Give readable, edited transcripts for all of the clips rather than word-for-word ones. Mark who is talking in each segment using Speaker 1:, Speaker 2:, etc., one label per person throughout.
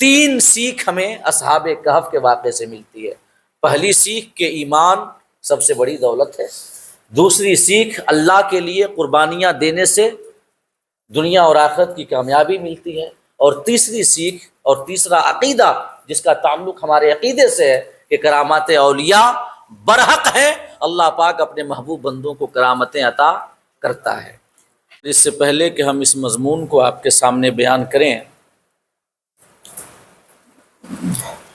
Speaker 1: تین سیکھ ہمیں اصحاب کہف کے واقعے سے ملتی ہے۔ پہلی سیکھ کہ ایمان سب سے بڑی دولت ہے۔ دوسری سیکھ اللہ کے لیے قربانیاں دینے سے دنیا اور آخرت کی کامیابی ملتی ہے۔ اور تیسری سیکھ اور تیسرا عقیدہ جس کا تعلق ہمارے عقیدے سے ہے کہ کرامات اولیاء برحق ہے، اللہ پاک اپنے محبوب بندوں کو کرامتیں عطا کرتا ہے۔ اس سے پہلے کہ ہم اس مضمون کو آپ کے سامنے بیان کریں،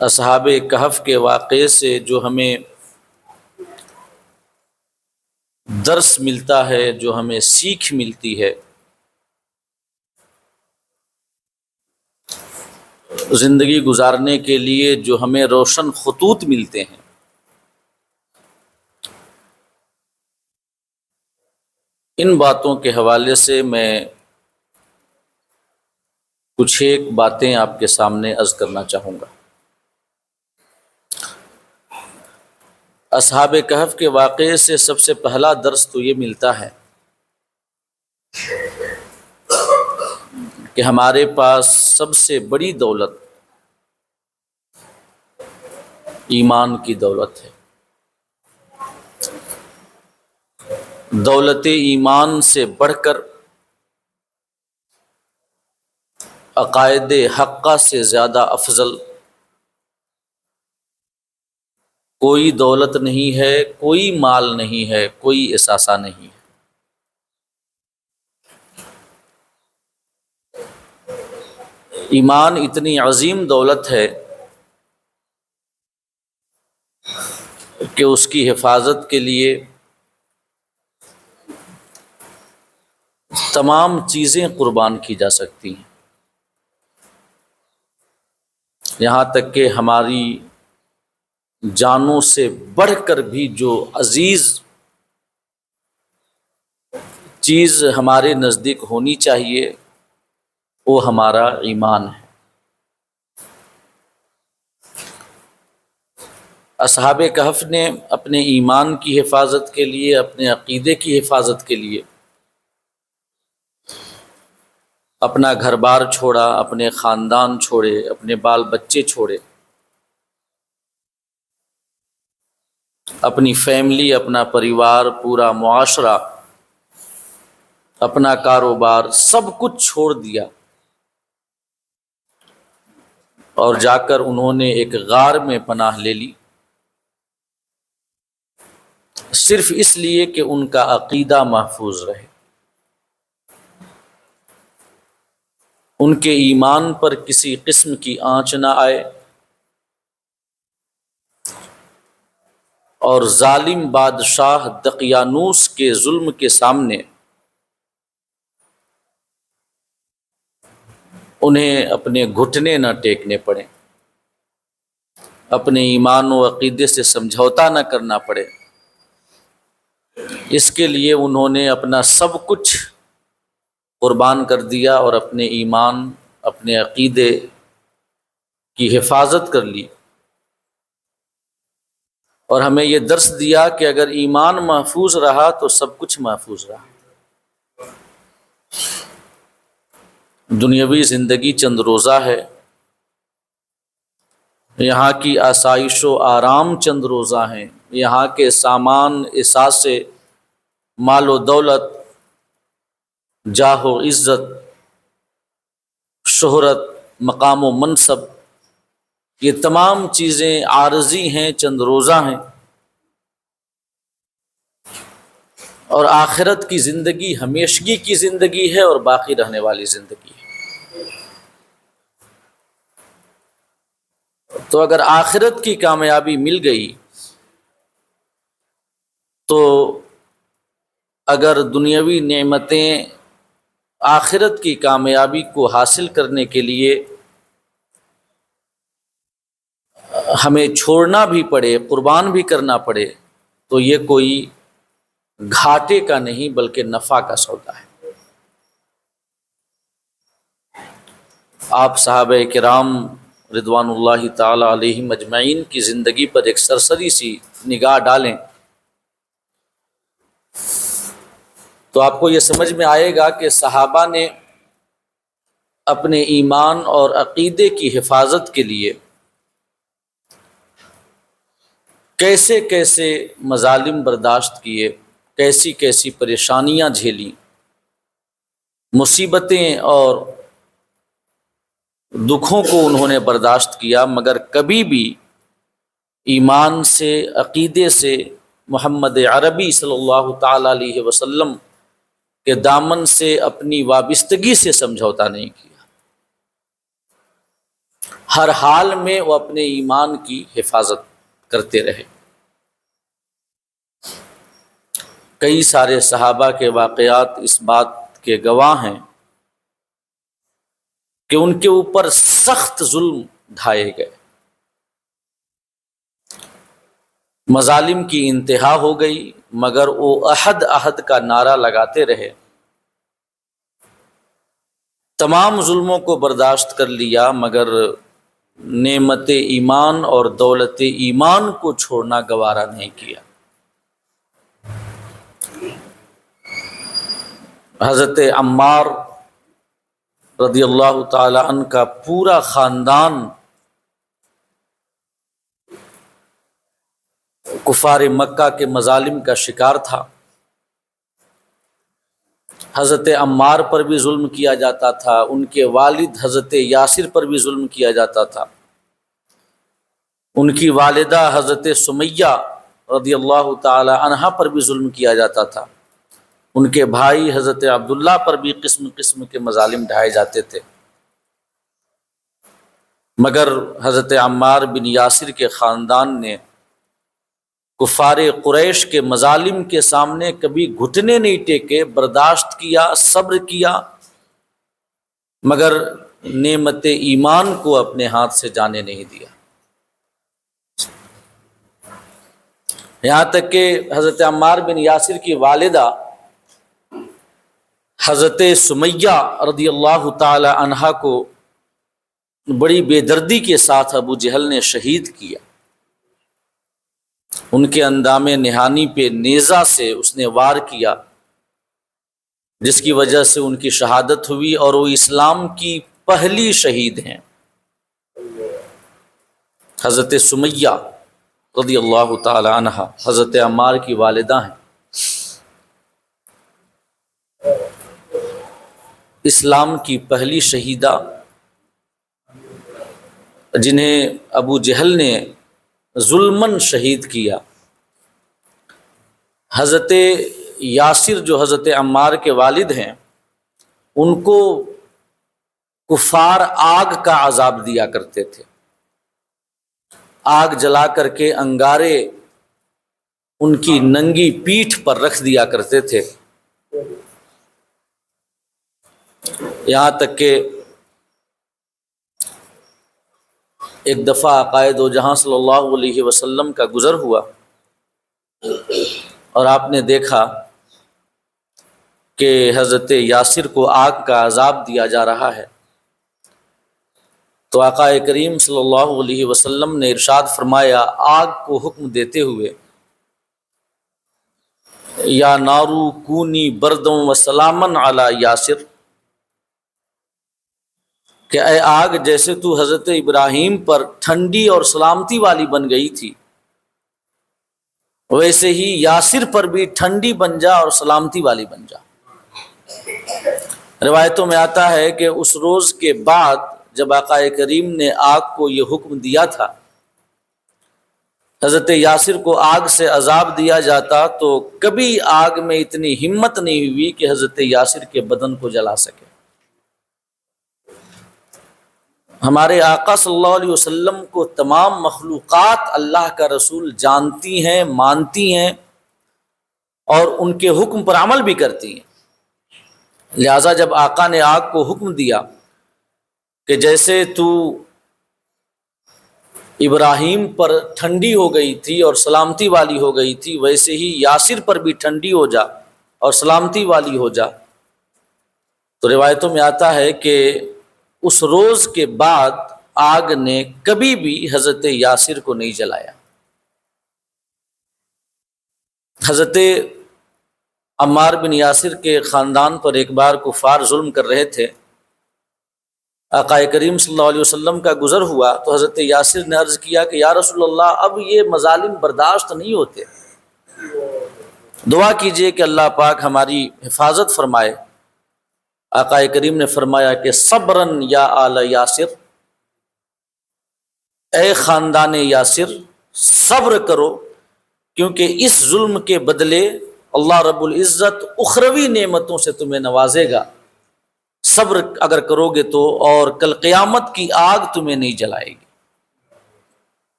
Speaker 1: اصحاب کہف کے واقعے سے جو ہمیں درس ملتا ہے، جو ہمیں سیکھ ملتی ہے، زندگی گزارنے کے لیے جو ہمیں روشن خطوط ملتے ہیں، ان باتوں کے حوالے سے میں کچھ ایک باتیں آپ کے سامنے عرض کرنا چاہوں گا۔ اصحاب کہف کے واقعے سے سب سے پہلا درس تو یہ ملتا ہے کہ ہمارے پاس سب سے بڑی دولت ایمان کی دولت ہے۔ دولت ایمان سے بڑھ کر عقائد حقہ سے زیادہ افضل کوئی دولت نہیں ہے، کوئی مال نہیں ہے، کوئی اثاثہ نہیں ہے۔ ایمان اتنی عظیم دولت ہے کہ اس کی حفاظت کے لیے تمام چیزیں قربان کی جا سکتی ہیں، یہاں تک کہ ہماری جانوں سے بڑھ کر بھی جو عزیز چیز ہمارے نزدیک ہونی چاہیے وہ ہمارا ایمان ہے۔ اصحاب کہف نے اپنے ایمان کی حفاظت کے لیے، اپنے عقیدے کی حفاظت کے لیے اپنا گھر بار چھوڑا، اپنے خاندان چھوڑے، اپنے بال بچے چھوڑے، اپنی فیملی، اپنا پریوار، پورا معاشرہ، اپنا کاروبار، سب کچھ چھوڑ دیا اور جا کر انہوں نے ایک غار میں پناہ لے لی، صرف اس لیے کہ ان کا عقیدہ محفوظ رہے، ان کے ایمان پر کسی قسم کی آنچ نہ آئے، اور ظالم بادشاہ دقیانوس کے ظلم کے سامنے انہیں اپنے گھٹنے نہ ٹیکنے پڑے، اپنے ایمان و عقیدے سے سمجھوتا نہ کرنا پڑے۔ اس کے لیے انہوں نے اپنا سب کچھ قربان کر دیا اور اپنے ایمان، اپنے عقیدے کی حفاظت کر لی، اور ہمیں یہ درس دیا کہ اگر ایمان محفوظ رہا تو سب کچھ محفوظ رہا۔ دنیاوی زندگی چند روزہ ہے، یہاں کی آسائش و آرام چند روزہ ہیں، یہاں کے سامان، اثاثے، مال و دولت، جاہ و عزت، شہرت، مقام و منصب، یہ تمام چیزیں عارضی ہیں، چند روزہ ہیں، اور آخرت کی زندگی ہمیشگی کی زندگی ہے اور باقی رہنے والی زندگی ہے۔ تو اگر آخرت کی کامیابی مل گئی تو اگر دنیاوی نعمتیں آخرت کی کامیابی کو حاصل کرنے کے لیے ہمیں چھوڑنا بھی پڑے، قربان بھی کرنا پڑے، تو یہ کوئی گھاٹے کا نہیں بلکہ نفع کا سودا ہے۔ آپ صحابہ کرام رضوان اللہ تعالی علیہم اجمعین کی زندگی پر ایک سرسری سی نگاہ ڈالیں تو آپ کو یہ سمجھ میں آئے گا کہ صحابہ نے اپنے ایمان اور عقیدے کی حفاظت کے لیے کیسے کیسے مظالم برداشت کیے، کیسی کیسی پریشانیاں جھیلیں، مصیبتیں اور دکھوں کو انہوں نے برداشت کیا، مگر کبھی بھی ایمان سے، عقیدے سے، محمد عربی صلی اللہ تعالی علیہ وسلم کے دامن سے اپنی وابستگی سے سمجھوتا نہیں کیا۔ ہر حال میں وہ اپنے ایمان کی حفاظت کرتے رہے۔ کئی سارے صحابہ کے واقعات اس بات کے گواہ ہیں کہ ان کے اوپر سخت ظلم ڈھائے گئے، مظالم کی انتہا ہو گئی، مگر وہ احد احد کا نعرہ لگاتے رہے، تمام ظلموں کو برداشت کر لیا، مگر نعمت ایمان اور دولت ایمان کو چھوڑنا گوارا نہیں کیا۔ حضرت عمار رضی اللہ تعالی عنہ کا پورا خاندان کفار مکہ کے مظالم کا شکار تھا۔ حضرت عمار پر بھی ظلم کیا جاتا تھا، ان کے والد حضرت یاسر پر بھی ظلم کیا جاتا تھا، ان کی والدہ حضرت سمیہ رضی اللہ تعالی عنہا پر بھی ظلم کیا جاتا تھا، ان کے بھائی حضرت عبداللہ پر بھی قسم قسم کے مظالم ڈھائے جاتے تھے، مگر حضرت عمار بن یاسر کے خاندان نے کفار قریش کے مظالم کے سامنے کبھی گھٹنے نہیں ٹیکے، برداشت کیا، صبر کیا، مگر نعمت ایمان کو اپنے ہاتھ سے جانے نہیں دیا۔ یہاں تک کہ حضرت عمار بن یاسر کی والدہ حضرت سمیہ رضی اللہ تعالی عنہا کو بڑی بے دردی کے ساتھ ابو جہل نے شہید کیا، ان کے اندام نہانی پہ نیزہ سے اس نے وار کیا، جس کی وجہ سے ان کی شہادت ہوئی، اور وہ اسلام کی پہلی شہید ہیں۔ حضرت سمیہ رضی اللہ تعالی عنہ حضرت عمار کی والدہ ہیں، اسلام کی پہلی شہیدہ، جنہیں ابو جہل نے ظلماً شہید کیا۔ حضرت یاسر جو حضرت عمار کے والد ہیں، ان کو کفار آگ کا عذاب دیا کرتے تھے، آگ جلا کر کے انگارے ان کی ننگی پیٹھ پر رکھ دیا کرتے تھے، یہاں تک کہ ایک دفعہ عقائد دو جہاں صلی اللہ علیہ وسلم کا گزر ہوا، اور آپ نے دیکھا کہ حضرت یاسر کو آگ کا عذاب دیا جا رہا ہے، تو آقا کریم صلی اللہ علیہ وسلم نے ارشاد فرمایا آگ کو حکم دیتے ہوئے، یا نارو کونی بردوں وسلامن علی یاسر، کہ اے آگ جیسے تو حضرت ابراہیم پر ٹھنڈی اور سلامتی والی بن گئی تھی، ویسے ہی یاسر پر بھی ٹھنڈی بن جا اور سلامتی والی بن جا۔ روایتوں میں آتا ہے کہ اس روز کے بعد جب آقا کریم نے آگ کو یہ حکم دیا تھا حضرت یاسر کو آگ سے عذاب دیا جاتا، تو کبھی آگ میں اتنی ہمت نہیں ہوئی کہ حضرت یاسر کے بدن کو جلا سکے۔ ہمارے آقا صلی اللہ علیہ وسلم کو تمام مخلوقات اللہ کا رسول جانتی ہیں، مانتی ہیں، اور ان کے حکم پر عمل بھی کرتی ہیں، لہٰذا جب آقا نے آگ کو حکم دیا کہ جیسے تو ابراہیم پر ٹھنڈی ہو گئی تھی اور سلامتی والی ہو گئی تھی، ویسے ہی یاسر پر بھی ٹھنڈی ہو جا اور سلامتی والی ہو جا، تو روایتوں میں آتا ہے کہ اس روز کے بعد آگ نے کبھی بھی حضرت یاسر کو نہیں جلایا۔ حضرت عمار بن یاسر کے خاندان پر ایک بار کفار ظلم کر رہے تھے، آقا کریم صلی اللہ علیہ وسلم کا گزر ہوا تو حضرت یاسر نے عرض کیا کہ یا رسول اللہ اب یہ مظالم برداشت نہیں ہوتے، دعا کیجئے کہ اللہ پاک ہماری حفاظت فرمائے۔ آقا کریم نے فرمایا کہ صبرن یا آل یاسر، اے خاندان یاسر صبر کرو، کیونکہ اس ظلم کے بدلے اللہ رب العزت اخروی نعمتوں سے تمہیں نوازے گا، صبر اگر کرو گے تو، اور کل قیامت کی آگ تمہیں نہیں جلائے گی۔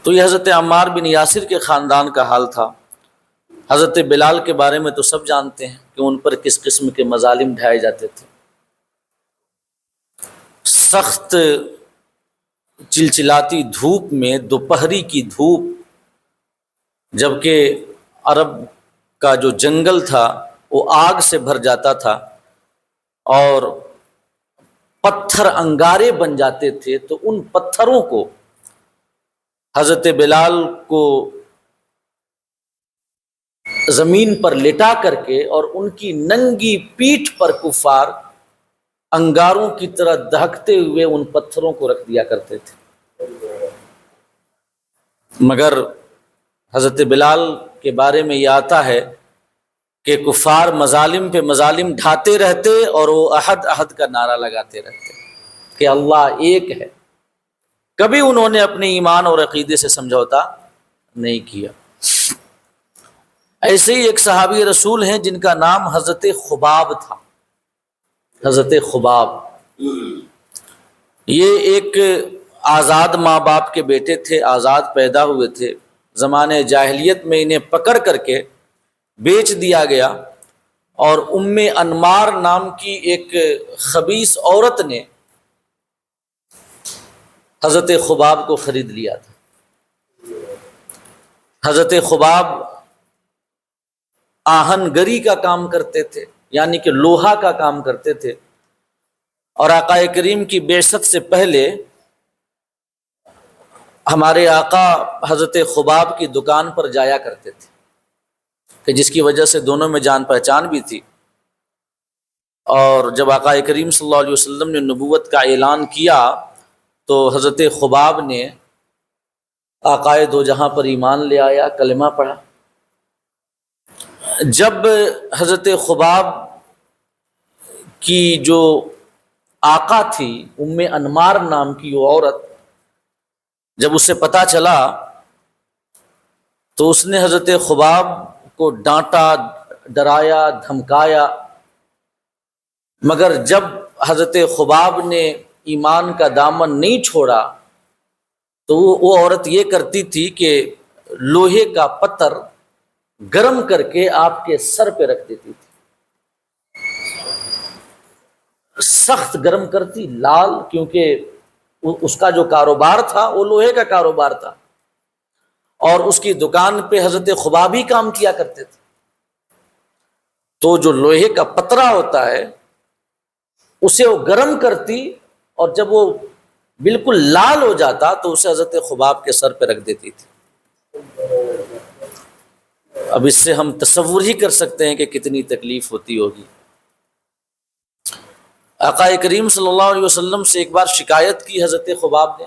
Speaker 1: تو یہ حضرت عمار بن یاسر کے خاندان کا حال تھا۔ حضرت بلال کے بارے میں تو سب جانتے ہیں کہ ان پر کس قسم کے مظالم ڈھائے جاتے تھے۔ سخت چلچلاتی دھوپ میں، دوپہری کی دھوپ، جبکہ عرب کا جو جنگل تھا وہ آگ سے بھر جاتا تھا اور پتھر انگارے بن جاتے تھے، تو ان پتھروں کو حضرت بلال کو زمین پر لٹا کر کے اور ان کی ننگی پیٹھ پر کفار انگاروں کی طرح دہکتے ہوئے ان پتھروں کو رکھ دیا کرتے تھے۔ مگر حضرت بلال کے بارے میں یہ آتا ہے کہ کفار مظالم پہ مظالم ڈھاتے رہتے اور وہ احد احد کا نعرہ لگاتے رہتے کہ اللہ ایک ہے۔ کبھی انہوں نے اپنے ایمان اور عقیدے سے سمجھوتا نہیں کیا۔ ایسے ہی ایک صحابی رسول ہیں جن کا نام حضرت خباب تھا۔ حضرت خباب یہ ایک آزاد ماں باپ کے بیٹے تھے، آزاد پیدا ہوئے تھے۔ زمانے جاہلیت میں انہیں پکڑ کر کے بیچ دیا گیا، اور ام انمار نام کی ایک خبیث عورت نے حضرت خباب کو خرید لیا تھا۔ حضرت خباب آہن گری کا کام کرتے تھے، یعنی کہ لوہا کا کام کرتے تھے، اور آقا کریم کی بعثت سے پہلے ہمارے آقا حضرت خباب کی دکان پر جایا کرتے تھے، کہ جس کی وجہ سے دونوں میں جان پہچان بھی تھی۔ اور جب آقا کریم صلی اللہ علیہ وسلم نے نبوت کا اعلان کیا تو حضرت خباب نے آقا دو جہاں پر ایمان لے آیا، کلمہ پڑھا۔ جب حضرت خباب کی جو آقا تھی ام انمار نام کی وہ عورت، جب اسے پتہ چلا تو اس نے حضرت خباب کو ڈانٹا، ڈرایا، دھمکایا، مگر جب حضرت خباب نے ایمان کا دامن نہیں چھوڑا تو وہ عورت یہ کرتی تھی کہ لوہے کا پتھر گرم کر کے آپ کے سر پہ رکھ دیتی تھی، سخت گرم کرتی، لال، کیونکہ اس کا جو کاروبار تھا وہ لوہے کا کاروبار تھا، اور اس کی دکان پہ حضرت خباب ہی کام کیا کرتے تھے۔ تو جو لوہے کا پترا ہوتا ہے اسے وہ گرم کرتی، اور جب وہ بالکل لال ہو جاتا تو اسے حضرت خباب کے سر پہ رکھ دیتی تھی۔ اب اس سے ہم تصور ہی کر سکتے ہیں کہ کتنی تکلیف ہوتی ہوگی۔ آقا کریم صلی اللہ علیہ وسلم سے ایک بار شکایت کی حضرت خباب نے،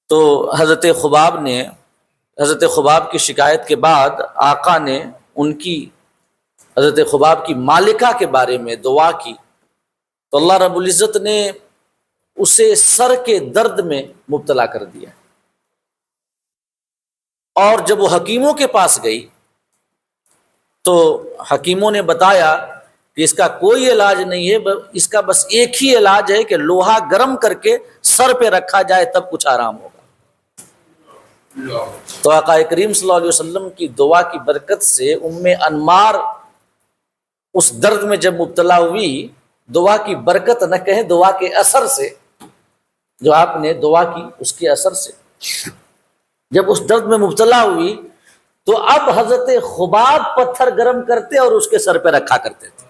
Speaker 1: تو حضرت خباب کی شکایت کے بعد آقا نے ان کی، حضرت خباب کی مالکہ کے بارے میں دعا کی، تو اللہ رب العزت نے اسے سر کے درد میں مبتلا کر دیا۔ اور جب وہ حکیموں کے پاس گئی تو حکیموں نے بتایا کہ اس کا کوئی علاج نہیں ہے، اس کا بس ایک ہی علاج ہے کہ لوہا گرم کر کے سر پہ رکھا جائے تب کچھ آرام ہوگا۔ تو آقا کریم صلی اللہ علیہ وسلم کی دعا کی برکت سے ام انمار اس درد میں جب مبتلا ہوئی، دعا کی برکت نہ کہیں، دعا کے اثر سے، جو آپ نے دعا کی اس کے اثر سے جب اس درد میں مبتلا ہوئی تو اب حضرت خباب پتھر گرم کرتے اور اس کے سر پہ رکھا کرتے تھے۔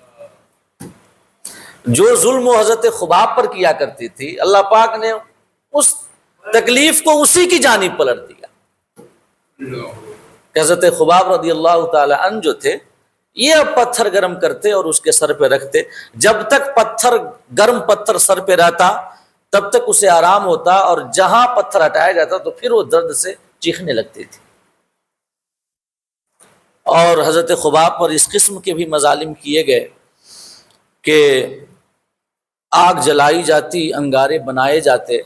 Speaker 1: جو ظلم وہ حضرت خباب پر کیا کرتی تھی، اللہ پاک نے اس تکلیف کو اسی کی جانب پلٹ دیا۔ کہ حضرت خباب رضی اللہ تعالی عنہ جو تھے یہ اب پتھر گرم کرتے اور اس کے سر پہ رکھتے. جب تک گرم پتھر سر پہ رہتا تب تک اسے آرام ہوتا، اور جہاں پتھر ہٹایا جاتا تو پھر وہ درد سے چیخنے لگتی تھی. اور حضرت خباب پر اس قسم کے بھی مظالم کیے گئے کہ آگ جلائی جاتی، انگارے بنائے جاتے،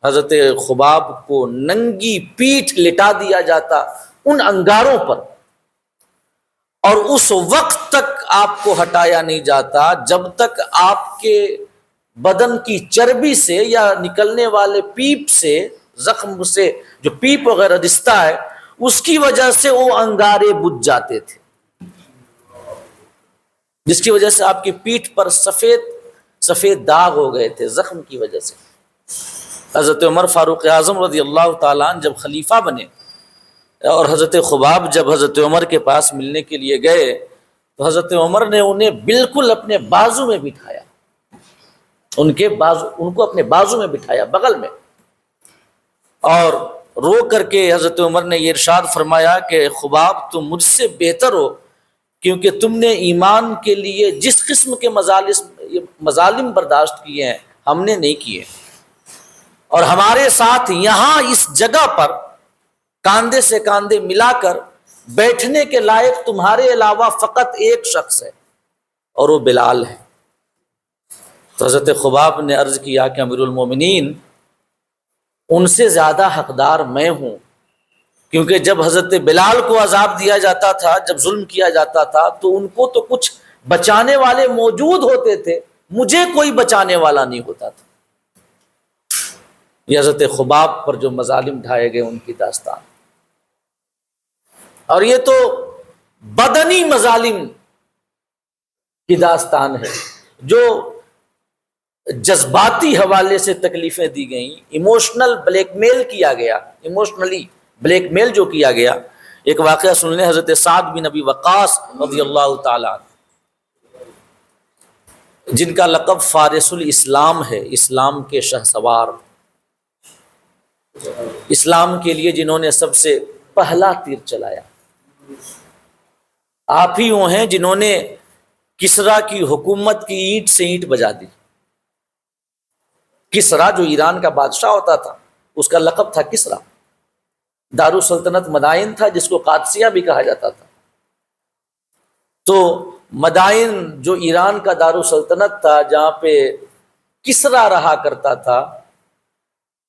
Speaker 1: حضرت خباب کو ننگی پیٹھ لٹا دیا جاتا ان انگاروں پر، اور اس وقت تک آپ کو ہٹایا نہیں جاتا جب تک آپ کے بدن کی چربی سے یا نکلنے والے پیپ سے، زخم سے جو پیپ وغیرہ رستا ہے اس کی وجہ سے وہ انگارے بجھ جاتے تھے، جس کی وجہ سے آپ کی پیٹھ پر سفید داغ ہو گئے تھے زخم کی وجہ سے. حضرت عمر فاروق اعظم رضی اللہ تعالیٰ عنہ جب خلیفہ بنے اور حضرت خباب جب حضرت عمر کے پاس ملنے کے لیے گئے تو حضرت عمر نے انہیں بالکل اپنے بازو میں بٹھایا، ان کو اپنے بازو میں بٹھایا بغل میں، اور رو کر کے حضرت عمر نے یہ ارشاد فرمایا کہ خباب تم مجھ سے بہتر ہو، کیونکہ تم نے ایمان کے لیے جس قسم کے مظالم برداشت کیے ہیں ہم نے نہیں کیے، اور ہمارے ساتھ یہاں اس جگہ پر کاندھے سے کاندھے ملا کر بیٹھنے کے لائق تمہارے علاوہ فقط ایک شخص ہے اور وہ بلال ہے. تو حضرت خباب نے عرض کیا کہ امیر المومنین ان سے زیادہ حقدار میں ہوں، کیونکہ جب حضرت بلال کو عذاب دیا جاتا تھا، جب ظلم کیا جاتا تھا تو ان کو تو کچھ بچانے والے موجود ہوتے تھے، مجھے کوئی بچانے والا نہیں ہوتا تھا. یہ حضرت خباب پر جو مظالم ڈھائے گئے ان کی داستان، اور یہ تو بدنی مظالم کی داستان ہے، جو جذباتی حوالے سے تکلیفیں دی گئیں، ایموشنل بلیک میل کیا گیا، ایموشنلی بلیک میل جو کیا گیا. ایک واقعہ سن لیں، حضرت سعد بن ابی وقاص رضی اللہ تعالیٰ جن کا لقب فارس الاسلام ہے، اسلام کے شہسوار، اسلام کے لیے جنہوں نے سب سے پہلا تیر چلایا، آپ ہی وہ ہیں جنہوں نے کسرا کی حکومت کی اینٹ سے اینٹ بجا دی. کسرا جو ایران کا بادشاہ ہوتا تھا اس کا لقب تھا کسرا، دارالسلطنت مدائن تھا جس کو قادسیہ بھی کہا جاتا تھا. تو مدائن جو ایران کا دارالسلطنت تھا جہاں پہ کسرا رہا کرتا تھا،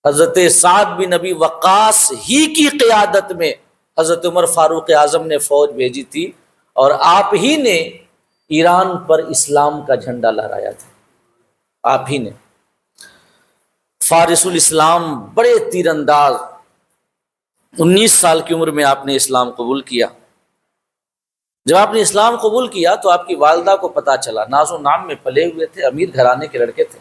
Speaker 1: حضرت سعد بن ابی وقاص ہی کی قیادت میں حضرت عمر فاروق اعظم نے فوج بھیجی تھی، اور آپ ہی نے ایران پر اسلام کا جھنڈا لہرایا تھا. آپ ہی نے، فارس الاسلام، بڑے تیر انداز، 19 سال کی عمر میں آپ نے اسلام قبول کیا. جب آپ نے اسلام قبول کیا تو آپ کی والدہ کو پتہ چلا، ناز و نام میں پلے ہوئے تھے، امیر گھرانے کے لڑکے تھے.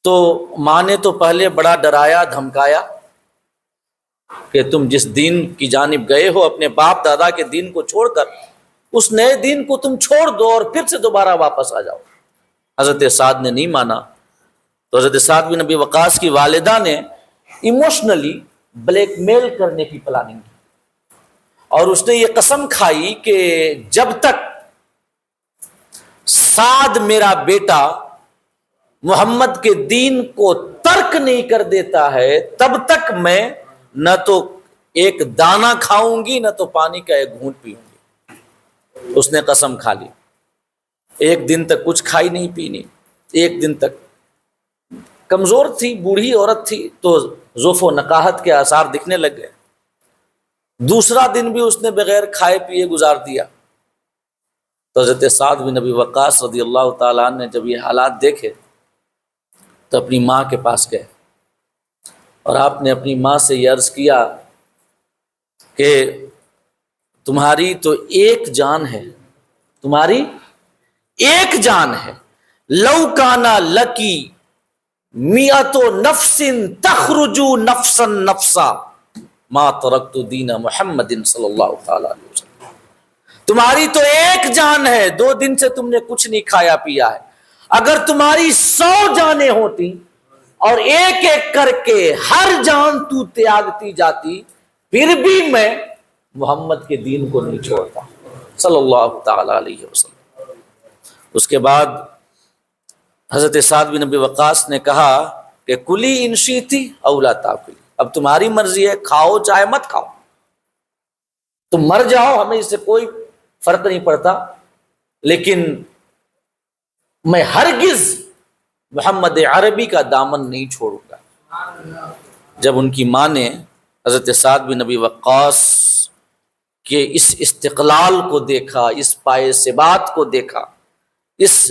Speaker 1: تو ماں نے تو پہلے بڑا ڈرایا دھمکایا کہ تم جس دین کی جانب گئے ہو اپنے باپ دادا کے دین کو چھوڑ کر اس نئے دین کو تم چھوڑ دو اور پھر سے دوبارہ واپس آ جاؤ. حضرت سعد نے نہیں مانا، تو حضرت سعد بن ابی وقاص کی والدہ نے ایموشنلی بلیک میل کرنے کی پلاننگ کی، اور اس نے یہ قسم کھائی کہ جب تک سعد میرا بیٹا محمد کے دین کو ترک نہیں کر دیتا ہے تب تک میں نہ تو ایک دانہ کھاؤں گی نہ تو پانی کا ایک گھونٹ پیوں گی. اس نے قسم کھا لی. ایک دن تک کچھ کھائی نہیں پینی، ایک دن تک. کمزور تھی، بوڑھی عورت تھی تو ضعف و نقاہت کے آثار دکھنے لگ گئے. دوسرا دن بھی اس نے بغیر کھائے پیے گزار دیا. تو حضرت سعد بن ابی وقاص رضی اللہ تعالیٰ عنہ نے جب یہ حالات دیکھے تو اپنی ماں کے پاس گئے، اور آپ نے اپنی ماں سے یہ عرض کیا کہ تمہاری تو ایک جان ہے، تمہاری ایک جان ہے. لو کانا لکی میت نفس تخرج نفسا نفسا ما ترکت دین محمد صلی اللہ تعالیٰ علیہ وسلم. تمہاری تو ایک جان ہے، 2 دن سے تم نے کچھ نہیں کھایا پیا ہے. اگر تمہاری 100 جانیں ہوتی اور ایک ایک کر کے ہر جان تو تیاگتی جاتی پھر بھی میں محمد کے دین کو نہیں چھوڑتا. صلی اللہ تعالی علیہ وسلم۔ اس کے بعد حضرت سعد بن ابی وقاص نے کہا کہ کلی ان شئتی او لا تاکلی، اب تمہاری مرضی ہے، کھاؤ چاہے مت کھاؤ، تم مر جاؤ، ہمیں اس سے کوئی فرق نہیں پڑتا، لیکن میں ہرگز محمد عربی کا دامن نہیں چھوڑوں گا۔ جب ان کی ماں نے حضرت سعد بن ابی وقاص کے اس استقلال کو دیکھا، اس پائے ثبات کو دیکھا، اس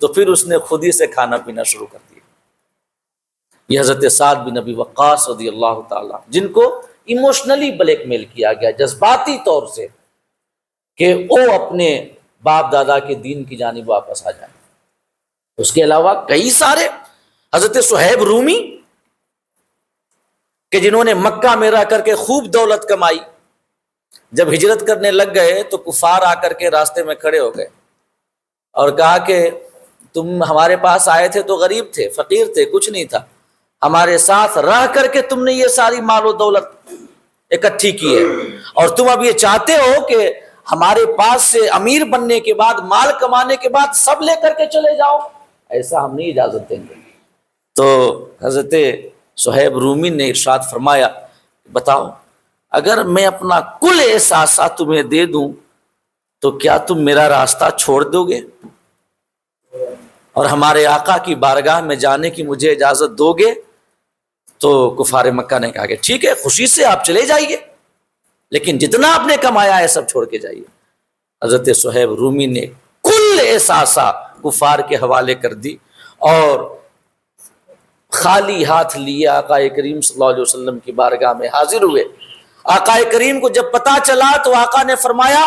Speaker 1: تو پھر اس نے خود ہی سے کھانا پینا شروع کر دیا۔ یہ حضرت سعد بن ابی وقاص رضی اللہ تعالیٰ، جن کو ایموشنلی بلیک میل کیا گیا، جذباتی طور سے، کہ وہ اپنے باپ دادا کے دین کی جانب واپس آ جائیں۔ اس کے علاوہ کئی سارے، حضرت صہیب رومی کہ جنہوں نے مکہ میں رہ کر کے خوب دولت کمائی، جب ہجرت کرنے لگ گئے تو کفار آ کر کے راستے میں کھڑے ہو گئے اور کہا کہ تم ہمارے پاس آئے تھے تو غریب تھے، فقیر تھے، کچھ نہیں تھا، ہمارے ساتھ رہ کر کے تم نے یہ ساری مال و دولت اکٹھی کی ہے، اور تم اب یہ چاہتے ہو کہ ہمارے پاس سے امیر بننے کے بعد، مال کمانے کے بعد سب لے کر کے چلے جاؤ، ایسا ہم نہیں اجازت دیں گے۔ تو حضرت صہیب رومی نے ارشاد فرمایا، بتاؤ اگر میں اپنا کل احساسہ تمہیں دے دوں تو کیا تم میرا راستہ چھوڑ دو گے اور ہمارے آقا کی بارگاہ میں جانے کی مجھے اجازت دو گے؟ تو کفار مکہ نے کہا کہ ٹھیک ہے، خوشی سے آپ چلے جائیے، لیکن جتنا آپ نے کمایا ہے سب چھوڑ کے جائیے۔ حضرت صہیب رومی نے کل احساسہ کفار کے حوالے کر دی اور خالی ہاتھ لیے آقا کریم صلی اللہ علیہ وسلم کی بارگاہ میں حاضر ہوئے۔ آقا کریم کو جب پتا چلا تو آقا نے فرمایا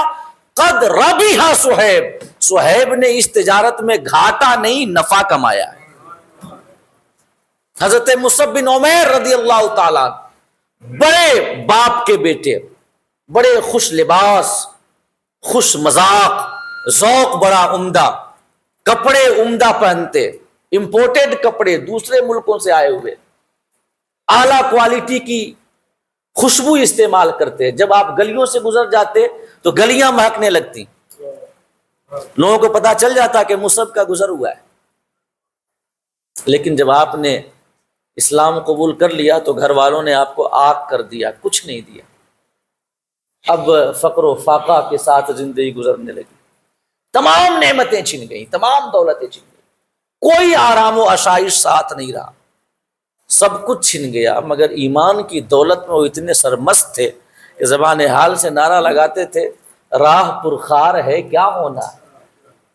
Speaker 1: قد ربح صہیب، صہیب نے اس تجارت میں گھاٹا نہیں نفع کمایا ہے۔ حضرت مصعب بن عمیر رضی اللہ تعالیٰ، بڑے باپ کے بیٹے، بڑے خوش لباس، خوش مذاق، ذوق بڑا عمدہ، کپڑے عمدہ پہنتے، امپورٹڈ کپڑے دوسرے ملکوں سے آئے ہوئے، اعلیٰ کوالٹی کی خوشبو استعمال کرتے۔ جب آپ گلیوں سے گزر جاتے تو گلیاں مہکنے لگتی، لوگوں کو پتا چل جاتا کہ مصعب کا گزر ہوا ہے۔ لیکن جب آپ نے اسلام قبول کر لیا تو گھر والوں نے آپ کو آگ کر دیا، کچھ نہیں دیا۔ اب فقر و فاقہ کے ساتھ زندگی گزرنے لگی، تمام نعمتیں چھن گئیں، تمام دولتیں چھن گئیں، کوئی آرام و آشائش ساتھ نہیں رہا، سب کچھ چھن گیا، مگر ایمان کی دولت میں وہ اتنے سرمست تھے کہ زبان حال سے نعرہ لگاتے تھے، راہ پرخار ہے کیا ہونا ہے،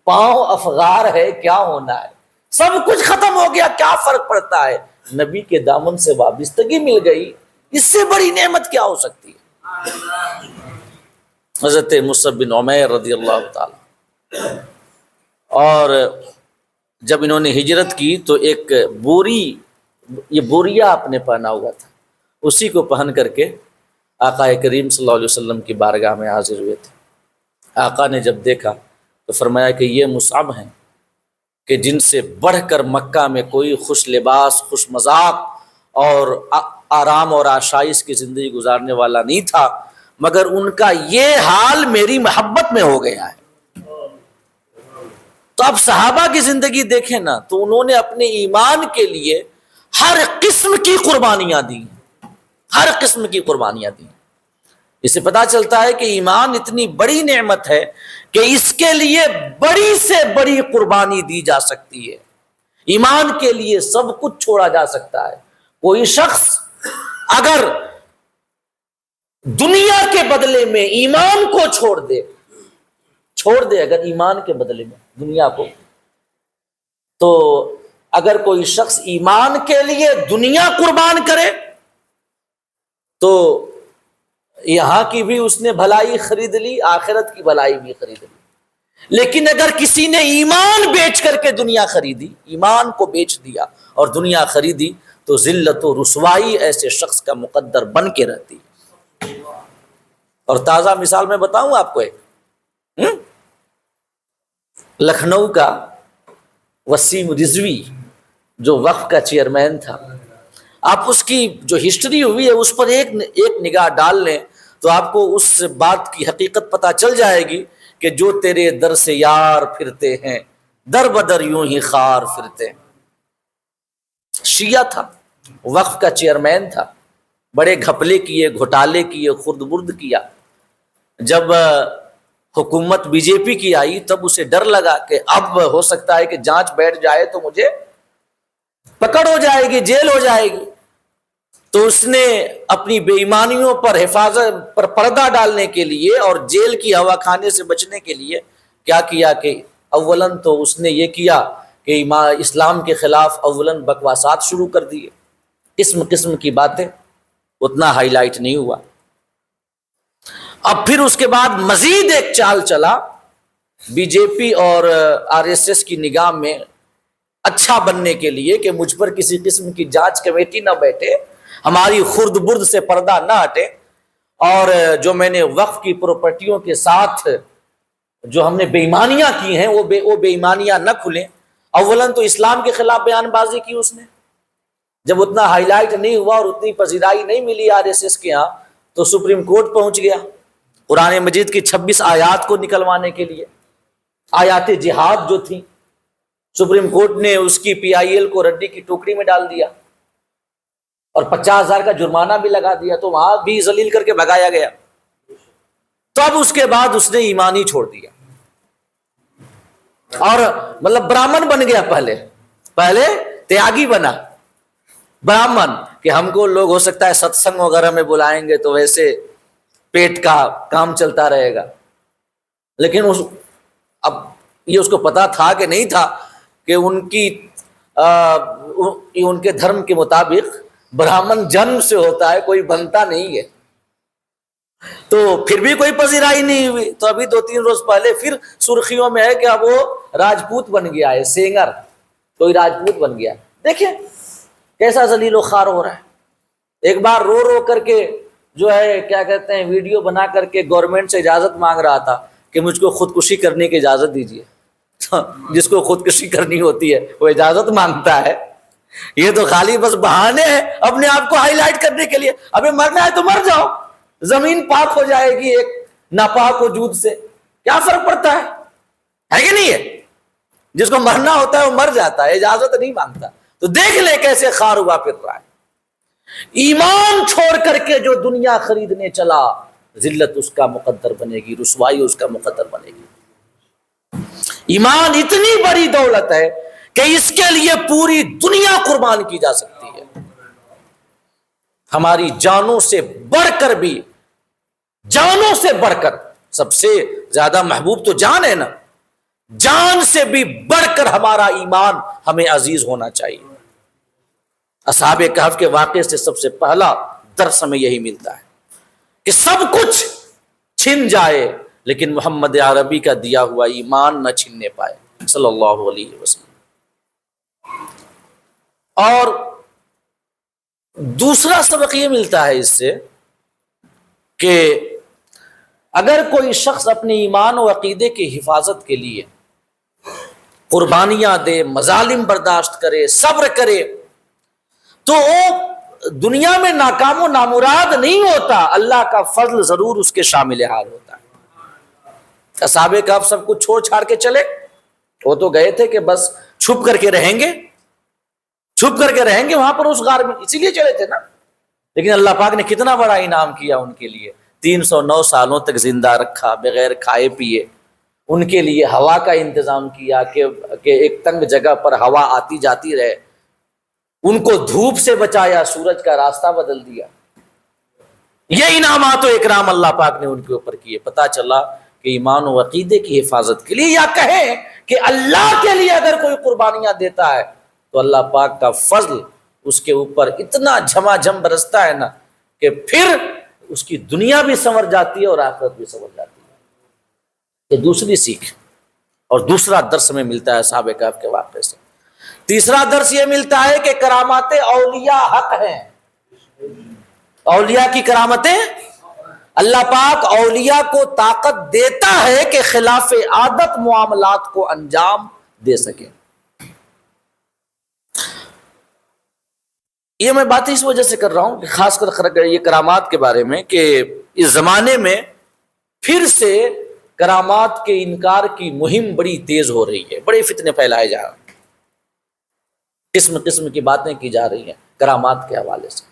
Speaker 1: پاؤں افغار ہے کیا ہونا ہے، سب کچھ ختم ہو گیا، کیا فرق پڑتا ہے، نبی کے دامن سے وابستگی مل گئی، اس سے بڑی نعمت کیا ہو سکتی ہے۔ حضرت مصعب بن عمیر رضی اللہ تعالی، اور جب انہوں نے ہجرت کی تو ایک بوری، یہ بوریا آپ نے پہنا ہوا تھا، اسی کو پہن کر کے آقا کریم صلی اللہ علیہ وسلم کی بارگاہ میں حاضر ہوئے تھے۔ آقا نے جب دیکھا تو فرمایا کہ یہ مصعب ہیں کہ جن سے بڑھ کر مکہ میں کوئی خوش لباس، خوش مذاق اور آرام اور آشائش کی زندگی گزارنے والا نہیں تھا، مگر ان کا یہ حال میری محبت میں ہو گیا ہے۔ تو اب صحابہ کی زندگی دیکھیں نا، تو انہوں نے اپنے ایمان کے لیے ہر قسم کی قربانیاں دی، ہر قسم کی قربانیاں دی۔ اس سے پتہ چلتا ہے کہ ایمان اتنی بڑی نعمت ہے کہ اس کے لیے بڑی سے بڑی قربانی دی جا سکتی ہے، ایمان کے لیے سب کچھ چھوڑا جا سکتا ہے۔ کوئی شخص اگر دنیا کے بدلے میں ایمان کو چھوڑ دے اگر ایمان کے بدلے میں دنیا کو، تو اگر کوئی شخص ایمان کے لیے دنیا قربان کرے تو یہاں کی بھی اس نے بھلائی خرید لی، آخرت کی بھلائی بھی خرید لی۔ لیکن اگر کسی نے ایمان بیچ کر کے دنیا خریدی، ایمان کو بیچ دیا اور دنیا خریدی، تو ذلت و رسوائی ایسے شخص کا مقدر بن کے رہتی ہے۔ اور تازہ مثال میں بتاؤں آپ کو ایک، لکھنؤ کا وسیم رضوی جو وقف کا چیئرمین تھا، آپ اس کی جو ہسٹری ہوئی ہے اس پر ایک نگاہ ڈال لیں تو آپ کو اس بات کی حقیقت پتہ چل جائے گی کہ جو تیرے در سے یار پھرتے ہیں در بدر یوں ہی خار پھرتے ہیں۔ شیعہ تھا، وقف کا چیئرمین تھا، بڑے گھپلے کیے، گھوٹالے کیے، خرد برد کیا۔ جب حکومت بی جے پی کی آئی تب اسے ڈر لگا کہ اب ہو سکتا ہے کہ جانچ بیٹھ جائے تو مجھے پکڑ ہو جائے گی، جیل ہو جائے گی۔ تو اس نے اپنی بے ایمانیوں پر حفاظت پر پردہ ڈالنے کے لیے اور جیل کی ہوا کھانے سے بچنے کے لیے کیا کیا کہ اولاً تو اس نے یہ کیا کہ اسلام کے خلاف اولاً بکواسات شروع کر دیے، قسم قسم کی باتیں، اتنا ہائی لائٹ نہیں ہوا۔ اب پھر اس کے بعد مزید ایک چال چلا، بی جے پی اور آر ایس ایس کی نگاہ میں اچھا بننے کے لیے کہ مجھ پر کسی قسم کی جانچ کمیٹی نہ بیٹھے، ہماری خرد برد سے پردہ نہ ہٹے، اور جو میں نے وقف کی پراپرٹیوں کے ساتھ جو ہم نے بے ایمانیاں کی ہیں وہ بے ایمانیاں نہ کھلیں۔ اولاً تو اسلام کے خلاف بیان بازی کی اس نے، جب اتنا ہائی لائٹ نہیں ہوا اور اتنی پذیرائی نہیں ملی آر ایس ایس کے ہاں تو سپریم کورٹ پہنچ گیا قرآن مجید کی 26 آیات کو نکلوانے کے لیے۔ آیات جہاد جو تھیں، سپریم کورٹ نے اس کی پی آئی ایل کو رڈی کی ٹوکری میں ڈال دیا اور 50,000 کا جرمانہ بھی لگا دیا، تو وہاں بھی ذلیل کر کے بھگایا گیا۔ تو اب اس کے بعد اس نے ایمان ہی چھوڑ دیا اور مطلب برامن بن گیا، پہلے تیاگی بنا، برامن، کہ ہم کو لوگ ہو سکتا ہے ستسنگ وغیرہ میں بلائیں گے تو ویسے پیٹ کا کام چلتا رہے گا، لیکن اب یہ اس کو پتا تھا کہ نہیں تھا کہ ان کے دھرم کے مطابق برہمن جنم سے ہوتا ہے، کوئی بنتا نہیں ہے۔ تو پھر بھی کوئی پذیرائی نہیں ہوئی، تو ابھی 2-3 روز پہلے پھر سرخیوں میں ہے کہ اب وہ راجپوت بن گیا ہے، سینگر کوئی راجپوت بن گیا۔ دیکھیں کیسا ذلیل و خوار ہو رہا ہے۔ ایک بار رو رو کر کے جو ہے کیا کہتے ہیں ویڈیو بنا کر کے گورنمنٹ سے اجازت مانگ رہا تھا کہ مجھ کو خودکشی کرنے کی اجازت دیجیے۔ جس کو خودکشی کرنی ہوتی ہے وہ اجازت مانگتا ہے، یہ تو خالی بس بہانے ہیں اپنے آپ کو ہائی لائٹ کرنے کے لیے۔ ابھی مرنا ہے تو مر جاؤ، زمین پاک ہو جائے گی ایک ناپاک وجود سے، کیا فرق پڑتا ہے کہ نہیں ہے؟ جس کو مرنا ہوتا ہے وہ مر جاتا ہے، اجازت نہیں مانگتا۔ تو دیکھ لے کیسے خار ہوا پھر رہا ہے۔ ایمان چھوڑ کر کے جو دنیا خریدنے چلا، ذلت اس کا مقدر بنے گی، رسوائی اس کا مقدر بنے گی۔ ایمان اتنی بڑی دولت ہے کہ اس کے لیے پوری دنیا قربان کی جا سکتی ہے۔ ہماری جانوں سے بڑھ کر بھی، جانوں سے بڑھ کر، سب سے زیادہ محبوب تو جان ہے نا، جان سے بھی بڑھ کر ہمارا ایمان ہمیں عزیز ہونا چاہیے۔ اصحاب کہف کے واقعے سے سب سے پہلا درس ہمیں یہی ملتا ہے کہ سب کچھ چھن جائے لیکن محمد عربی کا دیا ہوا ایمان نہ چھننے پائے صلی اللہ علیہ وسلم۔ اور دوسرا سبق یہ ملتا ہے اس سے کہ اگر کوئی شخص اپنے ایمان و عقیدے کی حفاظت کے لیے قربانیاں دے، مظالم برداشت کرے، صبر کرے، تو وہ دنیا میں ناکام و نامراد نہیں ہوتا، اللہ کا فضل ضرور اس کے شامل حال ہوتا ہے۔ اصحاب کہف سب کچھ چھوڑ چھاڑ کے چلے، وہ تو گئے تھے کہ بس چھپ کر کے رہیں گے، چھپ کر کے رہیں گے وہاں پر اس غار میں، اسی لیے چلے تھے نا۔ لیکن اللہ پاک نے کتنا بڑا انعام کیا ان کے لیے، 309 سالوں تک زندہ رکھا بغیر کھائے پیے، ان کے لیے ہوا کا انتظام کیا کہ ایک تنگ جگہ پر ہوا آتی جاتی رہے، ان کو دھوپ سے بچایا، سورج کا راستہ بدل دیا۔ یہ انعامات و اکرام اللہ پاک نے ان کے اوپر کیے۔ پتہ چلا کہ ایمان و عقیدے کی حفاظت کے لیے، یا کہیں کہ اللہ کے لیے اگر کوئی قربانیاں دیتا ہے تو اللہ پاک کا فضل اس کے اوپر اتنا جھما جھم برستا ہے نا کہ پھر اس کی دنیا بھی سنور جاتی ہے اور آخرت بھی سنور جاتی ہے۔ یہ دوسری سیکھ اور دوسرا درس میں ملتا ہے اصحاب کہف کے واقعے سے۔ تیسرا درس یہ ملتا ہے کہ کرامات اولیاء حق ہیں۔ اولیاء کی کرامتیں، اللہ پاک اولیاء کو طاقت دیتا ہے کہ خلاف عادت معاملات کو انجام دے سکے۔ یہ میں بات اس وجہ سے کر رہا ہوں کہ خاص کر یہ کرامات کے بارے میں کہ اس زمانے میں پھر سے کرامات کے انکار کی مہم بڑی تیز ہو رہی ہے، بڑے فتنے پھیلائے جا رہے ہیں، قسم قسم کی باتیں کی جا رہی ہیں کرامات کے حوالے سے۔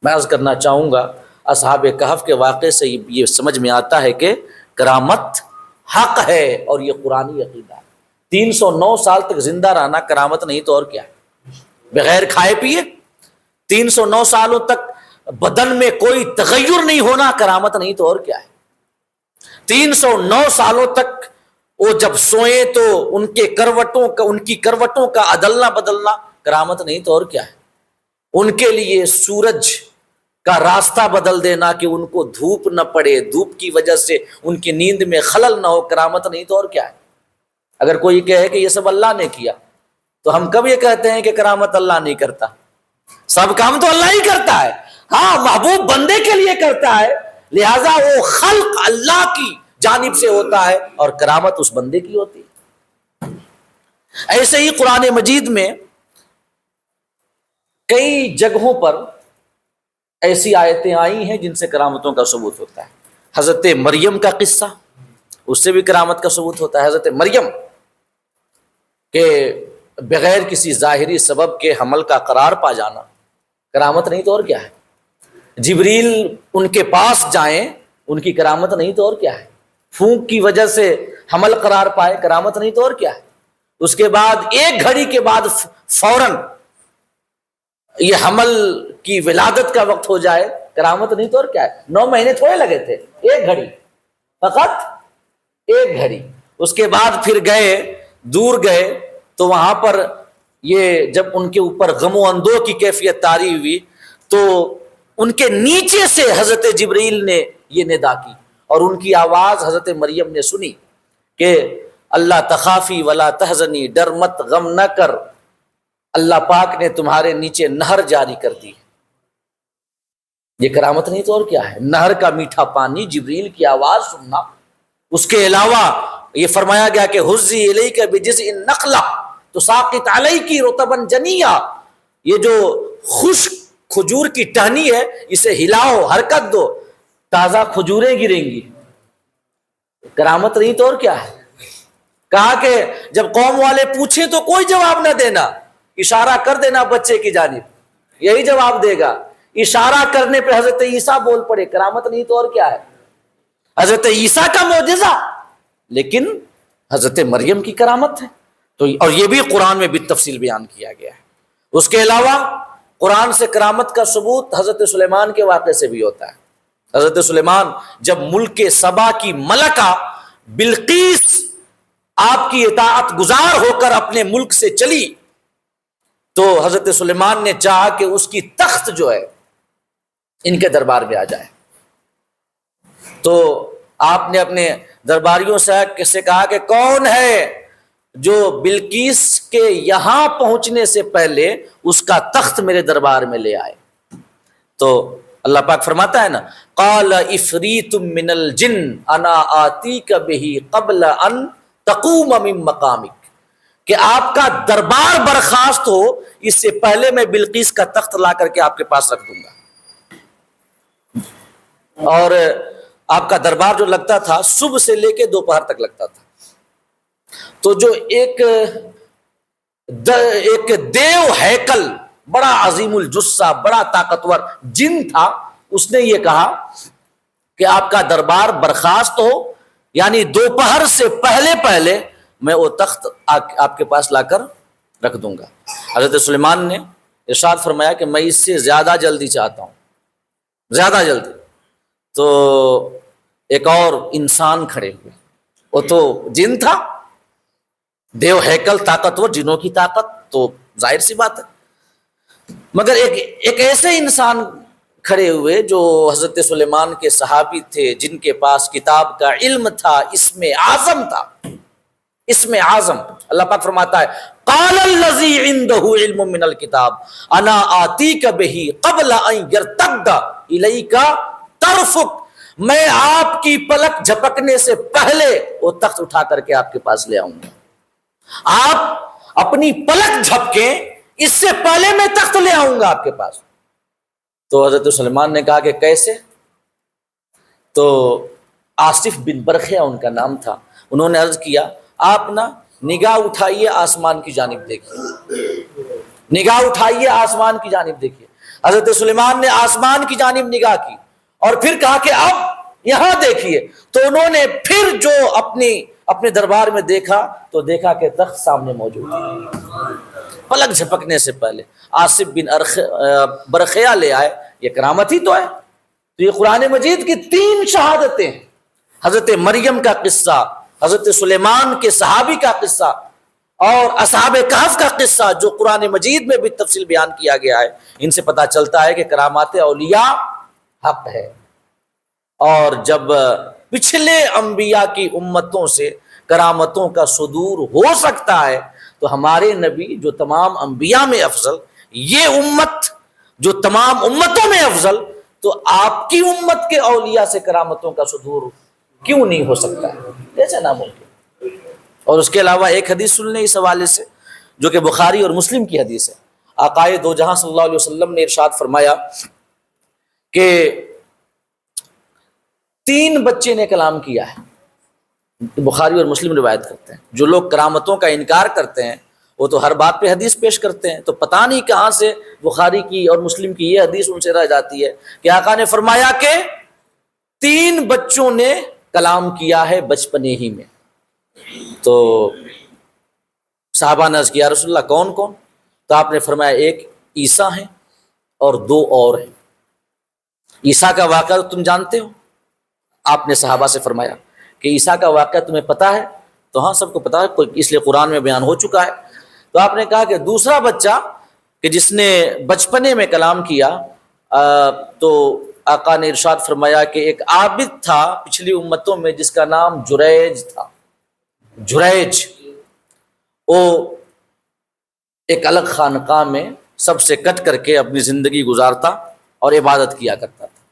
Speaker 1: میں عرض کرنا چاہوں گا اصحاب کہف کے واقعے سے یہ سمجھ میں آتا ہے کہ کرامت حق ہے اور یہ قرآنی عقیدہ ہے۔ 309 سال تک زندہ رہنا کرامت نہیں تو اور کیا ہے؟ بغیر کھائے پیے 309 سالوں تک بدن میں کوئی تغیر نہیں ہونا کرامت نہیں تو اور کیا ہے؟ 309 سالوں تک وہ جب سوئیں تو ان کی کروٹوں کا عدلنا بدلنا کرامت نہیں تو اور کیا ہے؟ ان کے لیے سورج کا راستہ بدل دینا کہ ان کو دھوپ نہ پڑے، دھوپ کی وجہ سے ان کی نیند میں خلل نہ ہو، کرامت نہیں تو اور کیا ہے؟ اگر کوئی کہے کہ یہ سب اللہ نے کیا تو ہم کب یہ کہتے ہیں کہ کرامت اللہ نہیں کرتا؟ سب کام تو اللہ ہی کرتا ہے، ہاں محبوب بندے کے لیے کرتا ہے، لہذا وہ خلق اللہ کی جانب سے ہوتا ہے اور کرامت اس بندے کی ہوتی ہے۔ ایسے ہی قرآن مجید میں کئی جگہوں پر ایسی آیتیں آئی ہیں جن سے کرامتوں کا ثبوت ہوتا ہے۔ حضرت مریم کا قصہ، اس سے بھی کرامت کا ثبوت ہوتا ہے۔ حضرت مریم کہ بغیر کسی ظاہری سبب کے حمل کا قرار پا جانا کرامت نہیں تو اور کیا ہے؟ جبریل ان کے پاس جائیں ان کی کرامت نہیں تو اور کیا ہے؟ پھونک کی وجہ سے حمل قرار پائے کرامت نہیں تو اور کیا ہے؟ اس کے بعد ایک گھڑی کے بعد فوراً یہ حمل کی ولادت کا وقت ہو جائے کرامت نہیں تو اور کیا ہے؟ 9 مہینے تھوڑے لگے تھے، ایک گھڑی، فقط ایک گھڑی۔ اس کے بعد پھر دور گئے تو وہاں پر یہ جب ان کے اوپر غم و اندوہ کی کیفیت طاری ہوئی تو ان کے نیچے سے حضرت جبریل نے یہ ندا کی اور ان کی آواز حضرت مریم نے سنی کہ اللہ تخافی ولا تحزنی، ڈر مت غم نہ کر، اللہ پاک نے تمہارے نیچے نہر جاری کر دی۔ یہ کرامت نہیں تو اور کیا ہے؟ نہر کا میٹھا پانی، جبریل کی آواز سننا۔ اس کے علاوہ یہ فرمایا گیا کہ حزی الیک بجذع النخلہ تساقط علیک رطبا جنیا، یہ جو خشک کھجور کی ٹہنی ہے اسے ہلاؤ، حرکت دو، تازہ کھجوریں گریں گی۔ کرامت نہیں تو اور کیا ہے؟ کہا کہ جب قوم والے پوچھیں تو کوئی جواب نہ دینا، اشارہ کر دینا بچے کی جانب، یہی جواب دے گا۔ اشارہ کرنے پہ حضرت عیسیٰ بول پڑے، کرامت نہیں تو اور کیا ہے؟ حضرت عیسیٰ کا معجزہ، لیکن حضرت مریم کی کرامت ہے۔ تو اور یہ بھی قرآن میں بالتفصیل بیان کیا گیا ہے۔ اس کے علاوہ قرآن سے کرامت کا ثبوت حضرت سلیمان کے واقعے سے بھی ہوتا ہے۔ حضرت سلیمان جب ملک سبا کی ملکہ بلقیس آپ کی اطاعت گزار ہو کر اپنے ملک سے چلی تو حضرت سلیمان نے چاہا کہ اس کی تخت جو ہے ان کے دربار میں آ جائے، تو آپ نے اپنے درباریوں سے کہا کہ کون ہے جو بلقیس کے یہاں پہنچنے سے پہلے اس کا تخت میرے دربار میں لے آئے؟ تو اللہ پاک فرماتا ہے نا، قال افریت من الجن انا آتیک بہ قبل ان تقوم من مقامک، کہ آپ کا دربار برخاست ہو اس سے پہلے میں بلقیس کا تخت لا کر کے آپ کے پاس رکھ دوں گا۔ اور آپ کا دربار جو لگتا تھا صبح سے لے کے دوپہر تک لگتا تھا، تو جو ایک دیو ہیکل بڑا عظیم الجثہ بڑا طاقتور جن تھا، اس نے یہ کہا کہ آپ کا دربار برخاست ہو، یعنی دوپہر سے پہلے میں وہ تخت آپ کے پاس لا کر رکھ دوں گا۔ حضرت سلیمان نے ارشاد فرمایا کہ میں اس سے زیادہ جلدی چاہتا ہوں، زیادہ جلدی۔ تو ایک اور انسان کھڑے ہوئے، وہ تو جن تھا، دیو ہیکل طاقتور، جنوں کی طاقت تو ظاہر سی بات ہے، مگر ایک ایسے انسان کھڑے ہوئے جو حضرت سلیمان کے صحابی تھے، جن کے پاس کتاب کا علم تھا، اسم اعظم تھا، اسم اعظم۔ اللہ پاک فرماتا ہے قال الذی عنده علم من الکتاب انا آتیک بہ قبل ان یرتد الیک طرفک، میں آپ کی پلک جھپکنے سے پہلے وہ تخت اٹھا کر کے آپ کے پاس لے آؤں گا۔ آپ اپنی پلک جھپکیں اس سے پہلے میں تخت لے آؤں گا آپ کے پاس۔ تو حضرت سلیمان نے کہا کہ کیسے؟ تو آصف بن برخیہ ان کا نام تھا، انہوں نے عرض کیا آپ نا نگاہ اٹھائیے آسمان کی جانب دیکھیے، نگاہ اٹھائیے آسمان کی جانب دیکھیے۔ حضرت سلیمان نے آسمان کی جانب نگاہ کی اور پھر کہا کہ اب یہاں دیکھیے، تو انہوں نے پھر جو اپنے دربار میں دیکھا تو دیکھا کہ تخت سامنے موجود ہے۔ پلک جھپکنے سے پہلے آصف بن برخیہ لے آئے، یہ کرامت ہی تو ہے۔ تو یہ قرآن مجید کی 3 شہادتیں، حضرت مریم کا قصہ، حضرت سلیمان کے صحابی کا قصہ اور اصحاب کہف کا قصہ جو قرآن مجید میں بھی تفصیل بیان کیا گیا ہے، ان سے پتہ چلتا ہے کہ کرامات اولیاء حق ہے۔ اور جب پچھلے انبیاء کی امتوں سے کرامتوں کا صدور ہو سکتا ہے تو ہمارے نبی جو تمام انبیاء میں افضل، یہ امت جو تمام امتوں میں افضل، تو آپ کی امت کے اولیاء سے کرامتوں کا صدور کیوں نہیں ہو سکتا ہے؟ کیسے ناممکن؟ اور اس کے علاوہ ایک حدیث سن لیں اس حوالے سے جو کہ بخاری اور مسلم کی حدیث ہے۔ آقائے دو جہاں صلی اللہ علیہ وسلم نے ارشاد فرمایا کہ 3 بچے نے کلام کیا ہے، بخاری اور مسلم روایت کرتے ہیں۔ جو لوگ کرامتوں کا انکار کرتے ہیں وہ تو ہر بات پہ حدیث پیش کرتے ہیں، تو پتہ نہیں کہاں سے بخاری کی اور مسلم کی یہ حدیث ان سے رہ جاتی ہے کہ آقا نے فرمایا کہ 3 بچوں نے کلام کیا ہے بچپنے ہی میں۔ تو صحابہ نے عرض کیا رسول اللہ کون کون؟ تو آپ نے فرمایا ایک عیسیٰ ہیں اور 2 اور ہیں۔ عیسیٰ کا واقعہ تم جانتے ہو؟ آپ نے صحابہ سے فرمایا کہ عیسیٰ کا واقعہ تمہیں پتہ ہے؟ تو ہاں سب کو پتہ ہے، اس لیے قرآن میں بیان ہو چکا ہے۔ تو آپ نے کہا کہ دوسرا بچہ کہ جس نے بچپنے میں کلام کیا، تو آقا نے ارشاد فرمایا کہ ایک عابد تھا پچھلی امتوں میں جس کا نام جریج تھا۔ جریج وہ ایک الگ خانقاہ میں سب سے کٹ کر کے اپنی زندگی گزارتا اور عبادت کیا کرتا تھا۔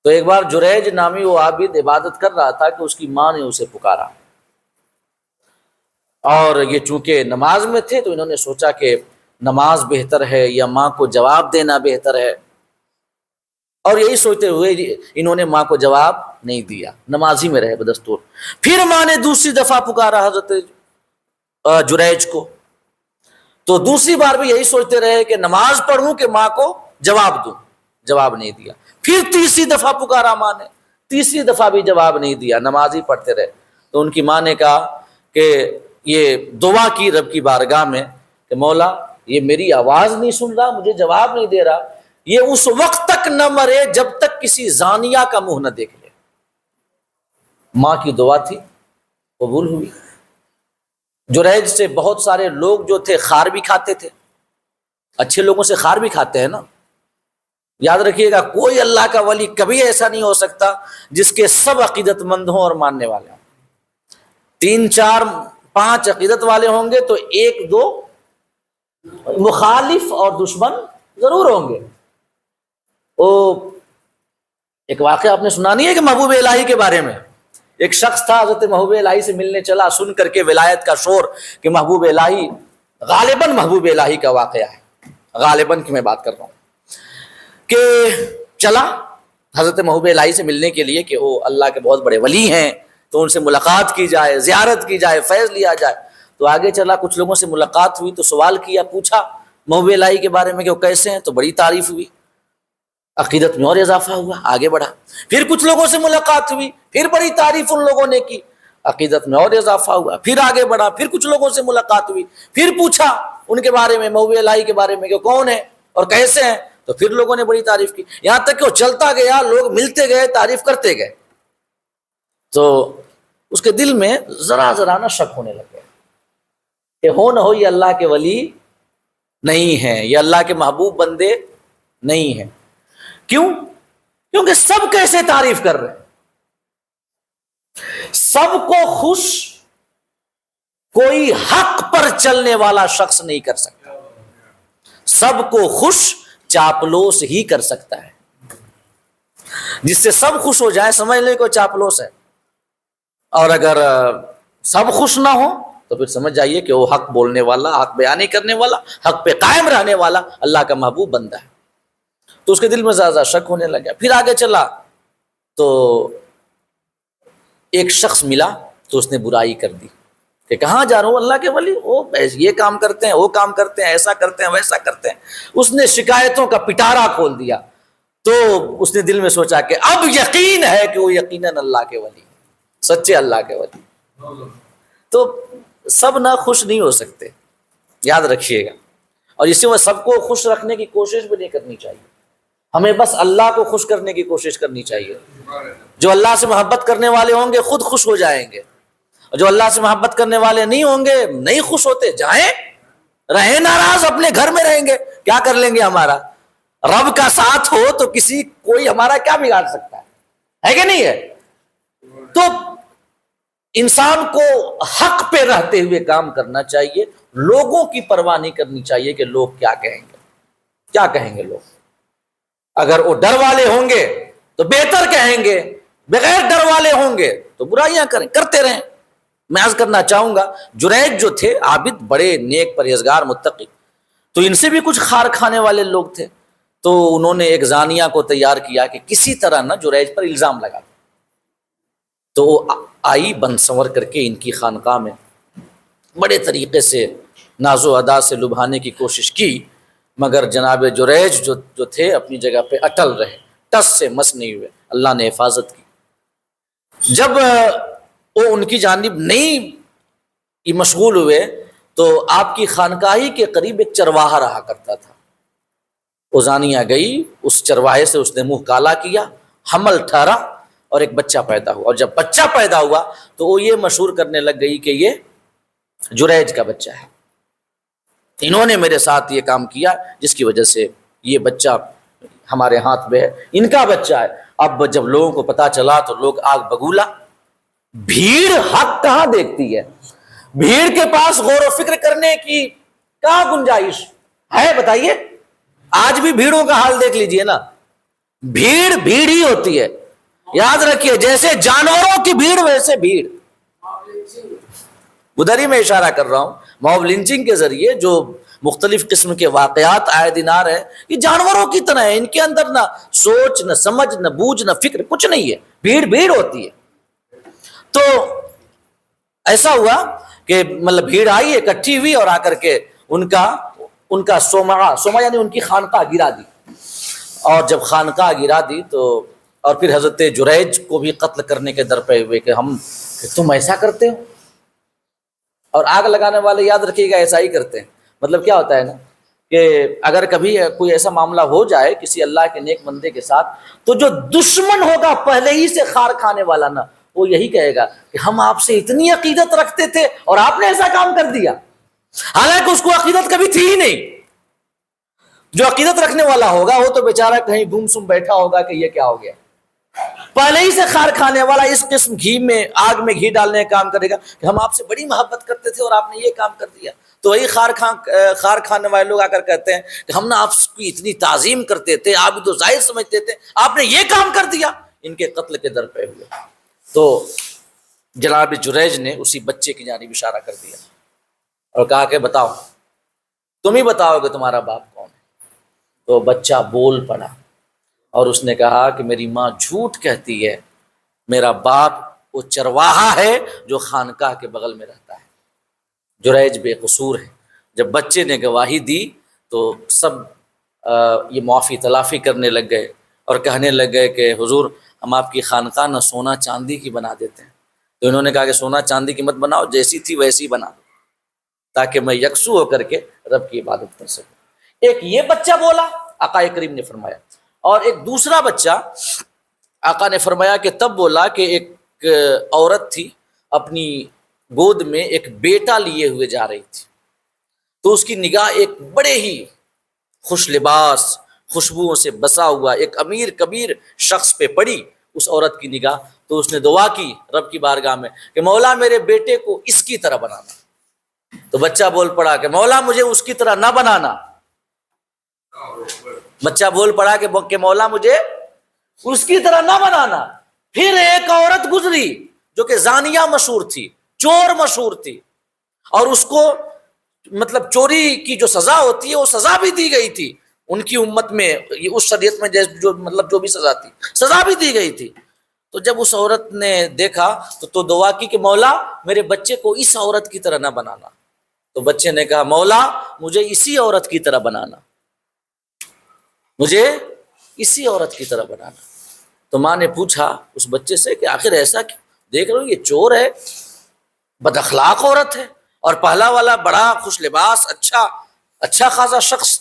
Speaker 1: تو ایک بار جریج نامی وہ عابد عبادت کر رہا تھا کہ اس کی ماں نے اسے پکارا، اور یہ چونکہ نماز میں تھے تو انہوں نے سوچا کہ نماز بہتر ہے یا ماں کو جواب دینا بہتر ہے، اور یہی سوچتے ہوئے انہوں نے ماں کو جواب نہیں دیا، نماز ہی میں رہے بدستور۔ پھر ماں نے دوسری دفعہ پکارا حضرت جریج کو، تو دوسری بار بھی یہی سوچتے رہے کہ نماز پڑھوں کہ ماں کو جواب دوں، جواب نہیں دیا۔ پھر تیسری دفعہ پکارا ماں نے، تیسری دفعہ بھی جواب نہیں دیا، نماز ہی پڑھتے رہے۔ تو ان کی ماں نے کہا کہ یہ دعا کی رب کی بارگاہ میں کہ مولا یہ میری آواز نہیں سن رہا، مجھے جواب نہیں دے رہا، یہ اس وقت تک نہ مرے جب تک کسی زانیہ کا منہ نہ دیکھ لے۔ ماں کی دعا تھی، قبول ہوئی۔ جریج سے بہت سارے لوگ جو تھے خار بھی کھاتے تھے، اچھے لوگوں سے خار بھی کھاتے ہیں نا۔ یاد رکھیے گا کوئی اللہ کا ولی کبھی ایسا نہیں ہو سکتا جس کے سب عقیدت مند ہوں اور ماننے والے ہوں۔ 3 4 5 عقیدت والے ہوں گے تو 1 2 مخالف اور دشمن ضرور ہوں گے۔ ایک واقعہ آپ نے سنا نہیں ہے کہ محبوب الہی کے بارے میں؟ ایک شخص تھا حضرت محبوب الہی سے ملنے چلا، سن کر کے ولایت کا شور کہ محبوب الہی، غالباً محبوب الہی کا واقعہ ہے، غالباً کی میں بات کر رہا ہوں، کہ چلا حضرت محبوب الہی سے ملنے کے لیے کہ وہ اللہ کے بہت بڑے ولی ہیں، تو ان سے ملاقات کی جائے، زیارت کی جائے، فیض لیا جائے۔ تو آگے چلا، کچھ لوگوں سے ملاقات ہوئی تو سوال کیا، پوچھا محبوب الہی کے بارے میں کہ وہ کیسے ہیں، تو بڑی تعریف ہوئی، عقیدت میں اور اضافہ ہوا، آگے بڑھا۔ پھر کچھ لوگوں سے ملاقات ہوئی، پھر بڑی تعریف ان لوگوں نے کی، عقیدت میں اور اضافہ ہوا، پھر آگے بڑھا۔ پھر کچھ لوگوں سے ملاقات ہوئی، پھر پوچھا ان کے بارے میں، محبوب الہی کے بارے میں کہ کون ہے اور کیسے ہیں، تو پھر لوگوں نے بڑی تعریف کی، یہاں تک کہ وہ چلتا گیا، لوگ ملتے گئے، تعریف کرتے گئے۔ تو اس کے دل میں ذرا ذرا نہ شک ہونے لگا کہ ہو نہ ہو یہ اللہ کے ولی نہیں ہیں، یہ اللہ کے محبوب بندے نہیں ہیں۔ کیوں؟ کیونکہ سب کیسے تعریف کر رہے ہیں، سب کو خوش کوئی حق پر چلنے والا شخص نہیں کر سکتا، سب کو خوش چاپلوس ہی کر سکتا ہے۔ جس سے سب خوش ہو جائے سمجھ لیں کو چاپلوس ہے، اور اگر سب خوش نہ ہو تو پھر سمجھ جائیے کہ وہ حق بولنے والا، حق بیانی کرنے والا، حق پہ قائم رہنے والا اللہ کا محبوب بندہ ہے۔ تو اس کے دل میں زیادہ شک ہونے لگا۔ پھر آگے چلا تو ایک شخص ملا تو اس نے برائی کر دی کہ کہاں جا رہا ہوں اللہ کے ولی، وہ یہ کام کرتے ہیں، وہ کام کرتے ہیں، ایسا کرتے ہیں، ویسا کرتے ہیں. اس نے شکایتوں کا پٹارا کھول دیا. تو اس نے دل میں سوچا کہ اب یقین ہے کہ وہ یقیناً اللہ کے ولی، سچے اللہ کے ولی. تو سب نہ خوش نہیں ہو سکتے، یاد رکھیے گا. اور اسی وجہ سب کو خوش رکھنے کی کوشش بھی نہیں کرنی چاہیے. ہمیں بس اللہ کو خوش کرنے کی کوشش کرنی چاہیے. جو اللہ سے محبت کرنے والے ہوں گے خود خوش ہو جائیں گے، اور جو اللہ سے محبت کرنے والے نہیں ہوں گے نہیں خوش ہوتے، جائیں رہیں ناراض، اپنے گھر میں رہیں گے، کیا کر لیں گے. ہمارا رب کا ساتھ ہو تو کوئی ہمارا کیا بگاڑ سکتا ہے کہ نہیں ہے. تو انسان کو حق پہ رہتے ہوئے کام کرنا چاہیے، لوگوں کی پرواہ نہیں کرنی چاہیے کہ لوگ کیا کہیں گے. کیا کہیں گے لوگ؟ اگر وہ ڈر والے ہوں گے تو بہتر کہیں گے، بغیر ڈر والے ہوں گے تو برائیاں کرتے رہیں. میں عرض کرنا چاہوں گا، جریج جو تھے عابد، بڑے نیک پرہیزگار متقی، تو ان سے بھی کچھ خار کھانے والے لوگ تھے. تو انہوں نے ایک زانیہ کو تیار کیا کہ کسی طرح نہ جریج پر الزام لگا. تو وہ آئی بن سنور کر کے ان کی خانقاہ میں، بڑے طریقے سے ناز و ادا سے لبھانے کی کوشش کی، مگر جناب جریج جو تھے اپنی جگہ پہ اٹل رہے، ٹس سے مس نہیں ہوئے. اللہ نے حفاظت کی. جب وہ ان کی جانب نہیں مشغول ہوئے تو آپ کی خانقاہی کے قریب ایک چرواہا رہا کرتا تھا. وہ زانیہ گئی، اس چرواہے سے اس نے منہ کالا کیا، حمل ٹھہرا اور ایک بچہ پیدا ہوا. اور جب بچہ پیدا ہوا تو وہ یہ مشہور کرنے لگ گئی کہ یہ جریج کا بچہ ہے، انہوں نے میرے ساتھ یہ کام کیا جس کی وجہ سے یہ بچہ ہمارے ہاتھ میں ہے، ان کا بچہ ہے. اب جب لوگوں کو پتا چلا تو لوگ آگ بگولا. بھیڑ حق کہاں دیکھتی ہے؟ بھیڑ کے پاس غور و فکر کرنے کی کہاں گنجائش ہے بتائیے؟ آج بھی بھیڑوں کا حال دیکھ لیجئے نا، بھیڑ بھیڑ ہی ہوتی ہے. یاد رکھیے، جیسے جانوروں کی بھیڑ ویسے بھیڑ. ادھر ہی میں اشارہ کر رہا ہوں، موب لنچنگ کے ذریعے جو مختلف قسم کے واقعات آئے دن آ رہے ہیں، یہ جانوروں کی طرح ہے. ان کے اندر نہ سوچ، نہ سمجھ، نہ بوجھ، نہ فکر، کچھ نہیں ہے. بھیڑ بھیڑ ہوتی ہے. تو ایسا ہوا کہ مطلب بھیڑ آئی، اکٹھی ہوئی اور آ کر کے ان کا سوما یعنی ان کی خانقاہ گرا دی. اور جب خانقاہ گرا دی تو اور پھر حضرت جریج کو بھی قتل کرنے کے در پہ ہوئے کہ تم ایسا کرتے ہو. اور آگ لگانے والے یاد رکھیے گا ایسا ہی کرتے ہیں. مطلب کیا ہوتا ہے نا کہ اگر کبھی کوئی ایسا معاملہ ہو جائے کسی اللہ کے نیک بندے کے ساتھ، تو جو دشمن ہوگا پہلے ہی سے خار کھانے والا نا، وہ یہی کہے گا کہ ہم آپ سے اتنی عقیدت رکھتے تھے اور آپ نے ایسا کام کر دیا، حالانکہ اس کو عقیدت کبھی تھی ہی نہیں. جو عقیدت رکھنے والا ہوگا وہ تو بیچارہ کہیں گم سم بیٹھا ہوگا کہ یہ کیا ہو گیا. پہلے ہی سے خار کھانے والا اس قسم آگ میں گھی ڈالنے کا کام کرے گا کہ ہم آپ سے بڑی محبت کرتے تھے اور آپ نے یہ کام کر دیا. تو وہی خار کھانے والے لوگ آ کر کہتے ہیں کہ ہم نے آپ کی اتنی تعظیم کرتے تھے، آپ تو ظاہر سمجھتے تھے، آپ نے یہ کام کر دیا. ان کے قتل کے در پہ ہوئے. تو جناب جریج نے اسی بچے کی جانب اشارہ کر دیا اور کہا کہ بتاؤ، تم ہی بتاؤ کہ تمہارا باپ کون ہے. تو بچہ بول پڑا اور اس نے کہا کہ میری ماں جھوٹ کہتی ہے، میرا باپ وہ چرواہا ہے جو خانقاہ کے بغل میں رہتا ہے. جریج بے قصور ہے. جب بچے نے گواہی دی تو سب یہ معافی تلافی کرنے لگ گئے اور کہنے لگ گئے کہ حضور ہم آپ کی خانقاہ نہ سونا چاندی کی بنا دیتے ہیں. تو انہوں نے کہا کہ سونا چاندی کی مت بناؤ، جیسی تھی ویسی بنا دو تاکہ میں یکسو ہو کر کے رب کی عبادت کر سکوں. ایک یہ بچہ بولا، آقا کریم نے فرمایا. اور ایک دوسرا بچہ آقا نے فرمایا کہ تب بولا کہ ایک عورت تھی، اپنی گود میں ایک بیٹا لیے ہوئے جا رہی تھی. تو اس کی نگاہ ایک بڑے ہی خوش لباس، خوشبوؤں سے بسا ہوا ایک امیر کبیر شخص پہ پڑی. اس عورت کی نگاہ، تو اس نے دعا کی رب کی بارگاہ میں کہ مولا میرے بیٹے کو اس کی طرح بنانا. تو بچہ بول پڑا کہ مولا مجھے اس کی طرح نہ بنانا. بچہ بول پڑا کہ مولا مجھے اس کی طرح نہ بنانا. پھر ایک عورت گزری جو کہ زانیہ مشہور تھی، چور مشہور تھی، اور اس کو مطلب چوری کی جو سزا ہوتی ہے وہ سزا بھی دی گئی تھی ان کی امت میں، اس شریعت میں جو بھی سزا تھی، سزا بھی دی گئی تھی. تو جب اس عورت نے دیکھا تو دعا کی کہ مولا میرے بچے کو اس عورت کی طرح نہ بنانا. تو بچے نے کہا مولا مجھے اسی عورت کی طرح بنانا، مجھے اسی عورت کی طرح بنانا. تو ماں نے پوچھا اس بچے سے کہ آخر ایسا کیوں؟ دیکھ رہے ہو یہ چور ہے، بد اخلاق عورت ہے، اور پہلا والا بڑا خوش لباس اچھا خاصا شخص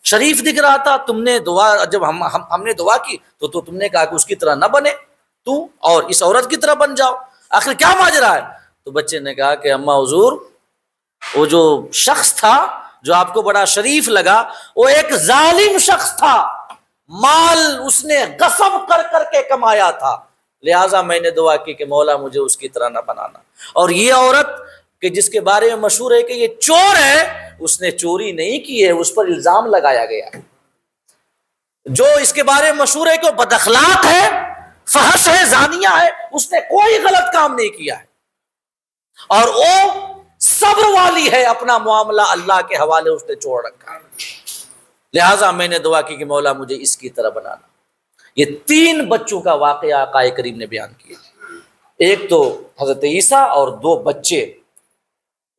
Speaker 1: شریف دکھ رہا تھا. تم نے دعا جب ہم نے دعا کی تو تم نے کہا کہ اس کی طرح نہ بنے تو اور اس عورت کی طرح بن جاؤ، آخر کیا ماجرا ہے؟ تو بچے نے کہا کہ اماں حضور وہ جو شخص تھا جو آپ کو بڑا شریف لگا وہ ایک ظالم شخص تھا، مال اس نے غصب کر کے کمایا تھا، لہٰذا میں نے دعا کی کہ مولا مجھے اس کی طرح نہ بنانا. اور یہ عورت کہ جس کے بارے میں مشہور ہے کہ یہ چور ہے، اس نے چوری نہیں کی ہے، اس پر الزام لگایا گیا ہے. جو اس کے بارے میں مشہور ہے کہ وہ بد اخلاق ہے، فحش ہے، زانیہ ہے، اس نے کوئی غلط کام نہیں کیا ہے، اور وہ صبر والی ہے، اپنا معاملہ اللہ کے حوالے اس نے چھوڑ رکھا ہے. لہٰذا میں نے دعا کی کہ مولا مجھے اس کی طرح بنانا. یہ 3 بچوں کا واقعہ آقا کریم نے بیان کیا، ایک تو حضرت عیسیٰ اور 2 بچے،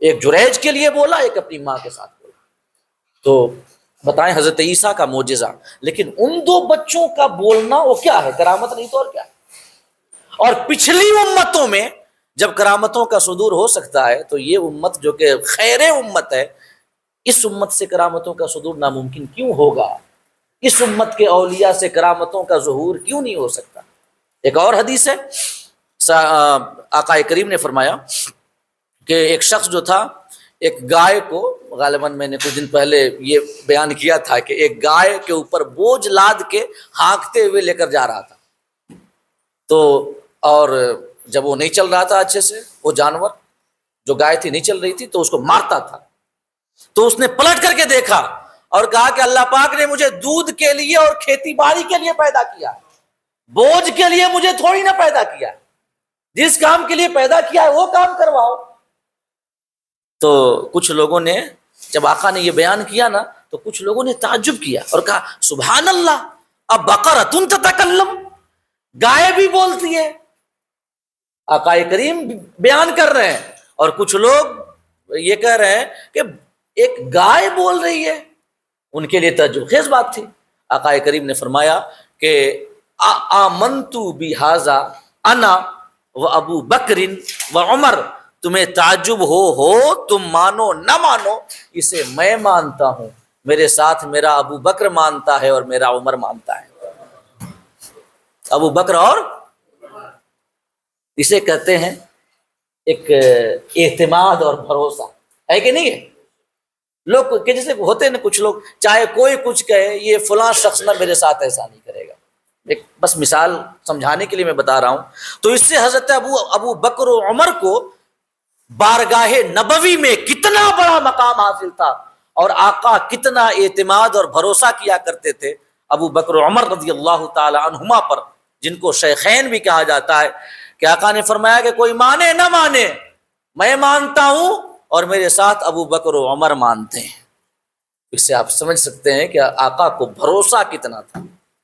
Speaker 1: ایک جریج کے لیے بولا، ایک اپنی ماں کے ساتھ بولا. تو بتائیں حضرت عیسیٰ کا معجزہ، لیکن ان 2 بچوں کا بولنا وہ کیا ہے؟ کرامت نہیں تو اور کیا ہے؟ اور پچھلی امتوں میں جب کرامتوں کا صدور ہو سکتا ہے تو یہ امت جو کہ خیر امت ہے، اس امت سے کرامتوں کا صدور ناممکن کیوں ہوگا؟ اس امت کے اولیاء سے کرامتوں کا ظہور کیوں نہیں ہو سکتا؟ ایک اور حدیث ہے، آقا کریم نے فرمایا کہ ایک شخص جو تھا ایک گائے کو، غالباً میں نے کچھ دن پہلے یہ بیان کیا تھا کہ ایک گائے کے اوپر بوجھ لاد کے ہانکتے ہوئے لے کر جا رہا تھا. تو اور جب وہ نہیں چل رہا تھا اچھے سے، وہ جانور جو گائے تھی نہیں چل رہی تھی تو اس کو مارتا تھا. تو اس نے پلٹ کر کے دیکھا اور کہا کہ اللہ پاک نے مجھے دودھ کے لیے اور کھیتی باڑی کے لیے پیدا کیا، بوجھ کے لیے مجھے تھوڑی نہ پیدا کیا، جس کام کے لیے پیدا کیا ہے وہ کام کرواؤ. تو کچھ لوگوں نے جب آقا نے یہ بیان کیا نا تو کچھ لوگوں نے تعجب کیا اور کہا سبحان اللہ، اب بقرۃ تتکلم، گائے بھی بولتی ہے. آقا کریم بیان کر رہے ہیں اور کچھ لوگ یہ کہہ رہے ہیں کہ ایک گائے بول رہی ہے. ان کے لیے تعجب خیز بات تھی. آقا کریم نے فرمایا کہ آمنت بہذا انا و ابو بکر و عمر، تمہیں تعجب ہو تم مانو نہ مانو، اسے میں مانتا ہوں، میرے ساتھ میرا ابو بکر مانتا ہے اور میرا عمر مانتا ہے. ابو بکر اور اسے کہتے ہیں ایک اعتماد اور بھروسہ ہے کہ نہیں ہے. لوگ کہ جیسے ہوتے ہیں کچھ لوگ چاہے کوئی کچھ کہے یہ فلاں شخص نہ میرے ساتھ ایسا نہیں کرے گا. ایک بس مثال سمجھانے کے لیے میں بتا رہا ہوں. تو اس سے حضرت ابو بکر و عمر کو بارگاہ نبوی میں کتنا بڑا مقام حاصل تھا اور آقا کتنا اعتماد اور بھروسہ کیا کرتے تھے ابو بکر و عمر رضی اللہ تعالی عنہما پر، جن کو شیخین بھی کہا جاتا ہے. کہ آقا نے فرمایا کہ کوئی مانے نہ مانے میں مانتا ہوں اور میرے ساتھ ابو بکر و عمر مانتے ہیں. اس سے آپ سمجھ سکتے ہیں کہ آقا کو بھروسہ کتنا تھا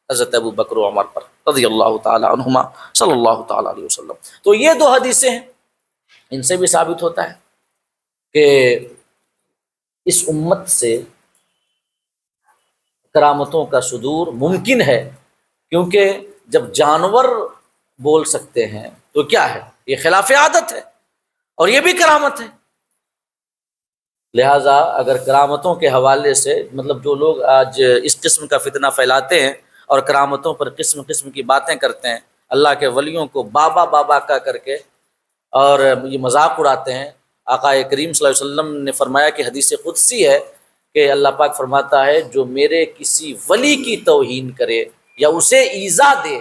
Speaker 1: حضرت ابو بکر و عمر پر رضی اللہ تعالی عنہما صلی اللہ تعالی علیہ وسلم. تو یہ 2 حدیثیں ہیں، ان سے بھی ثابت ہوتا ہے کہ اس امت سے کرامتوں کا صدور ممکن ہے، کیونکہ جب جانور بول سکتے ہیں تو کیا ہے، یہ خلاف عادت ہے اور یہ بھی کرامت ہے. لہٰذا اگر کرامتوں کے حوالے سے مطلب جو لوگ آج اس قسم کا فتنہ پھیلاتے ہیں اور کرامتوں پر قسم قسم کی باتیں کرتے ہیں، اللہ کے ولیوں کو بابا بابا کا کر کے اور یہ مذاق اڑاتے ہیں. آقا کریم صلی اللہ علیہ وسلم نے فرمایا کہ حدیث قدسی ہے کہ اللہ پاک فرماتا ہے جو میرے کسی ولی کی توہین کرے یا اسے ایذا دے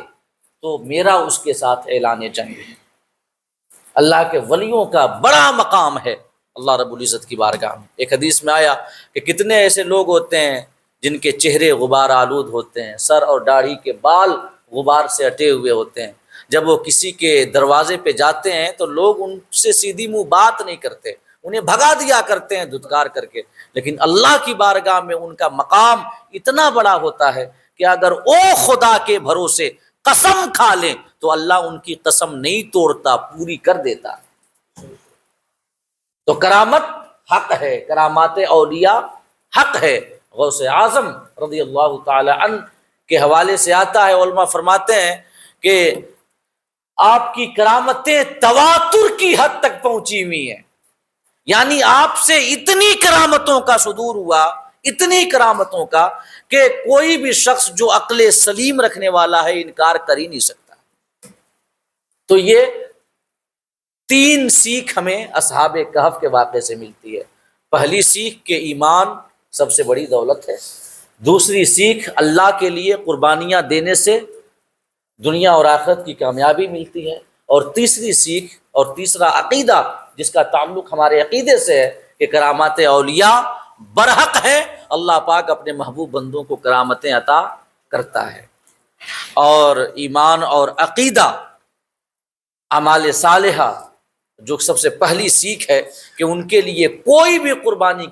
Speaker 1: تو میرا اس کے ساتھ اعلان جنگ ہے. اللہ کے ولیوں کا بڑا مقام ہے اللہ رب العزت کی بارگاہ میں. ایک حدیث میں آیا کہ کتنے ایسے لوگ ہوتے ہیں جن کے چہرے غبار آلود ہوتے ہیں، سر اور داڑھی کے بال غبار سے اٹے ہوئے ہوتے ہیں. جب وہ کسی کے دروازے پہ جاتے ہیں تو لوگ ان سے سیدھی منہ بات نہیں کرتے، انہیں بھگا دیا کرتے ہیں دھتکار کر کے. لیکن اللہ کی بارگاہ میں ان کا مقام اتنا بڑا ہوتا ہے کہ اگر او خدا کے بھروسے قسم کھا لیں تو اللہ ان کی قسم نہیں توڑتا، پوری کر دیتا۔ تو کرامت حق ہے، کرامات اولیاء حق ہے۔ غوث اعظم رضی اللہ تعالی عنہ کے حوالے سے آتا ہے، علماء فرماتے ہیں کہ آپ کی کرامتیں تواتر کی حد تک پہنچی ہوئی ہیں، یعنی آپ سے اتنی کرامتوں کا صدور ہوا، اتنی کرامتوں کا کہ کوئی بھی شخص جو عقل سلیم رکھنے والا ہے انکار کر ہی نہیں سکتا۔ تو یہ تین سیکھ ہمیں اصحاب کہف کے واقعے سے ملتی ہے۔ پہلی سیکھ کہ ایمان سب سے بڑی دولت ہے، دوسری سیکھ اللہ کے لیے قربانیاں دینے سے دنیا اور آخرت کی کامیابی ملتی ہے، اور تیسری سیکھ اور تیسرا عقیدہ جس کا تعلق ہمارے عقیدے سے ہے کہ کرامات اولیاء برحق ہے، اللہ پاک اپنے محبوب بندوں کو کرامتیں عطا کرتا ہے۔ اور ایمان اور عقیدہ، اعمال صالحہ جو سب سے پہلی سیکھ ہے کہ ان کے لیے کوئی بھی قربانی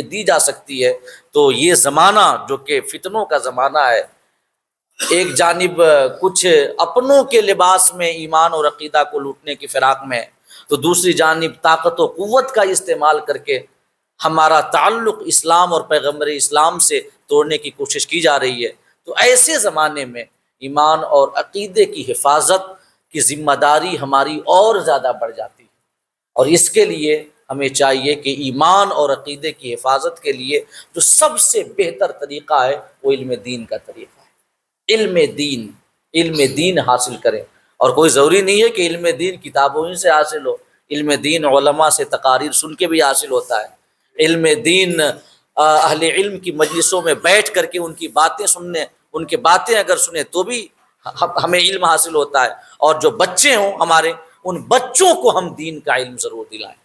Speaker 1: دی جا سکتی ہے، تو یہ زمانہ جو کہ فتنوں کا زمانہ ہے، ایک جانب کچھ اپنوں کے لباس میں ایمان اور عقیدہ کو لوٹنے کی فراق میں، تو دوسری جانب طاقت و قوت کا استعمال کر کے ہمارا تعلق اسلام اور پیغمبر اسلام سے توڑنے کی کوشش کی جا رہی ہے۔ تو ایسے زمانے میں ایمان اور عقیدے کی حفاظت کی ذمہ داری ہماری اور زیادہ بڑھ جاتی ہے، اور اس کے لیے ہمیں چاہیے کہ ایمان اور عقیدے کی حفاظت کے لیے جو سب سے بہتر طریقہ ہے وہ علم دین کا طریقہ ہے۔ علم دین حاصل کریں، اور کوئی ضروری نہیں ہے کہ علم دین کتابوں ہی سے حاصل ہو، علم دین علماء سے تقاریر سن کے بھی حاصل ہوتا ہے۔ علم دین اہل علم کی مجلسوں میں بیٹھ کر کے ان کی باتیں سننے، ان کی باتیں اگر سنیں تو بھی ہمیں علم حاصل ہوتا ہے، اور جو بچے ہوں ہمارے، ان بچوں کو ہم دین کا علم ضرور دلائیں،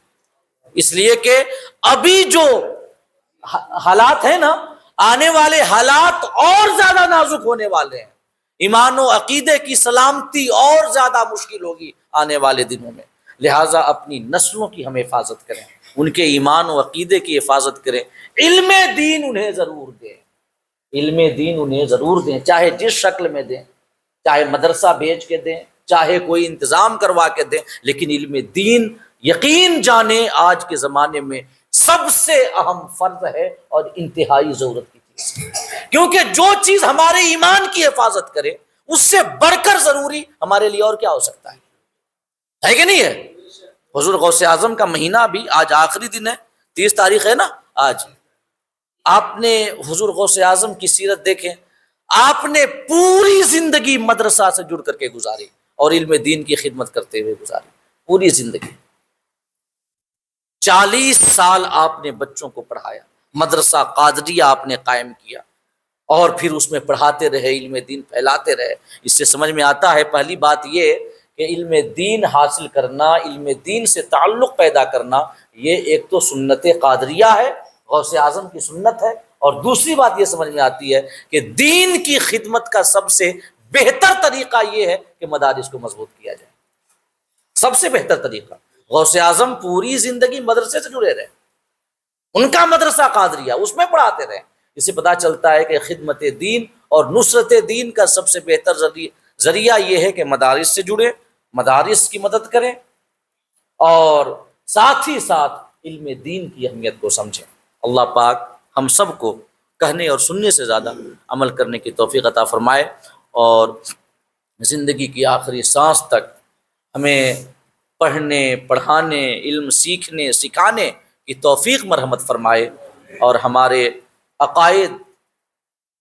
Speaker 1: اس لیے کہ ابھی جو حالات ہیں نا، آنے والے حالات اور زیادہ نازک ہونے والے ہیں، ایمان و عقیدے کی سلامتی اور زیادہ مشکل ہوگی آنے والے دنوں میں، لہٰذا اپنی نسلوں کی ہم حفاظت کریں، ان کے ایمان و عقیدے کی حفاظت کریں، علم دین انہیں ضرور دیں، علم دین انہیں ضرور دیں، چاہے جس شکل میں دیں، چاہے مدرسہ بھیج کے دیں، چاہے کوئی انتظام کروا کے دیں، لیکن علم دین یقین جانیں آج کے زمانے میں سب سے اہم فرض ہے اور انتہائی ضرورت کی چیز، کیونکہ جو چیز ہمارے ایمان کی حفاظت کرے اس سے بڑھ کر ضروری ہمارے لیے اور کیا ہو سکتا ہے کہ نہیں ہے؟ حضور غوث اعظم کا مہینہ بھی آج آخری دن ہے، 30 تاریخ ہے نا آج۔ آپ نے حضور غوث اعظم کی سیرت دیکھیں، آپ نے پوری زندگی مدرسہ سے جڑ کر کے گزاری اور علم دین کی خدمت کرتے ہوئے گزاری، پوری زندگی 40 سال آپ نے بچوں کو پڑھایا، مدرسہ قادریہ آپ نے قائم کیا، اور پھر اس میں پڑھاتے رہے، علم دین پھیلاتے رہے۔ اس سے سمجھ میں آتا ہے پہلی بات یہ کہ علم دین حاصل کرنا، علم دین سے تعلق پیدا کرنا، یہ ایک تو سنت قادریہ ہے، غوث اعظم کی سنت ہے، اور دوسری بات یہ سمجھ میں آتی ہے کہ دین کی خدمت کا سب سے بہتر طریقہ یہ ہے کہ مدارس کو مضبوط کیا جائے، سب سے بہتر طریقہ۔ غوث اعظم پوری زندگی مدرسے سے جڑے رہے، ان کا مدرسہ قادریہ، اس میں پڑھاتے رہے۔ اس سے پتہ چلتا ہے کہ خدمت دین اور نصرت دین کا سب سے بہتر ذریعہ یہ ہے کہ مدارس سے جڑے، مدارس کی مدد کریں، اور ساتھ ہی ساتھ علم دین کی اہمیت کو سمجھیں۔ اللہ پاک ہم سب کو کہنے اور سننے سے زیادہ عمل کرنے کی توفیق عطا فرمائے، اور زندگی کی آخری سانس تک ہمیں پڑھنے، پڑھانے، علم سیکھنے، سکھانے کی توفیق مرحمت فرمائے، اور ہمارے عقائد،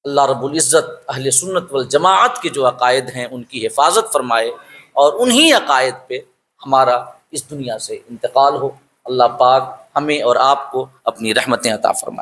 Speaker 1: اللہ رب العزت اہل سنت والجماعت کے جو عقائد ہیں ان کی حفاظت فرمائے، اور انہی عقائد پہ ہمارا اس دنیا سے انتقال ہو۔ اللہ پاک ہمیں اور آپ کو اپنی رحمتیں عطا فرمائے۔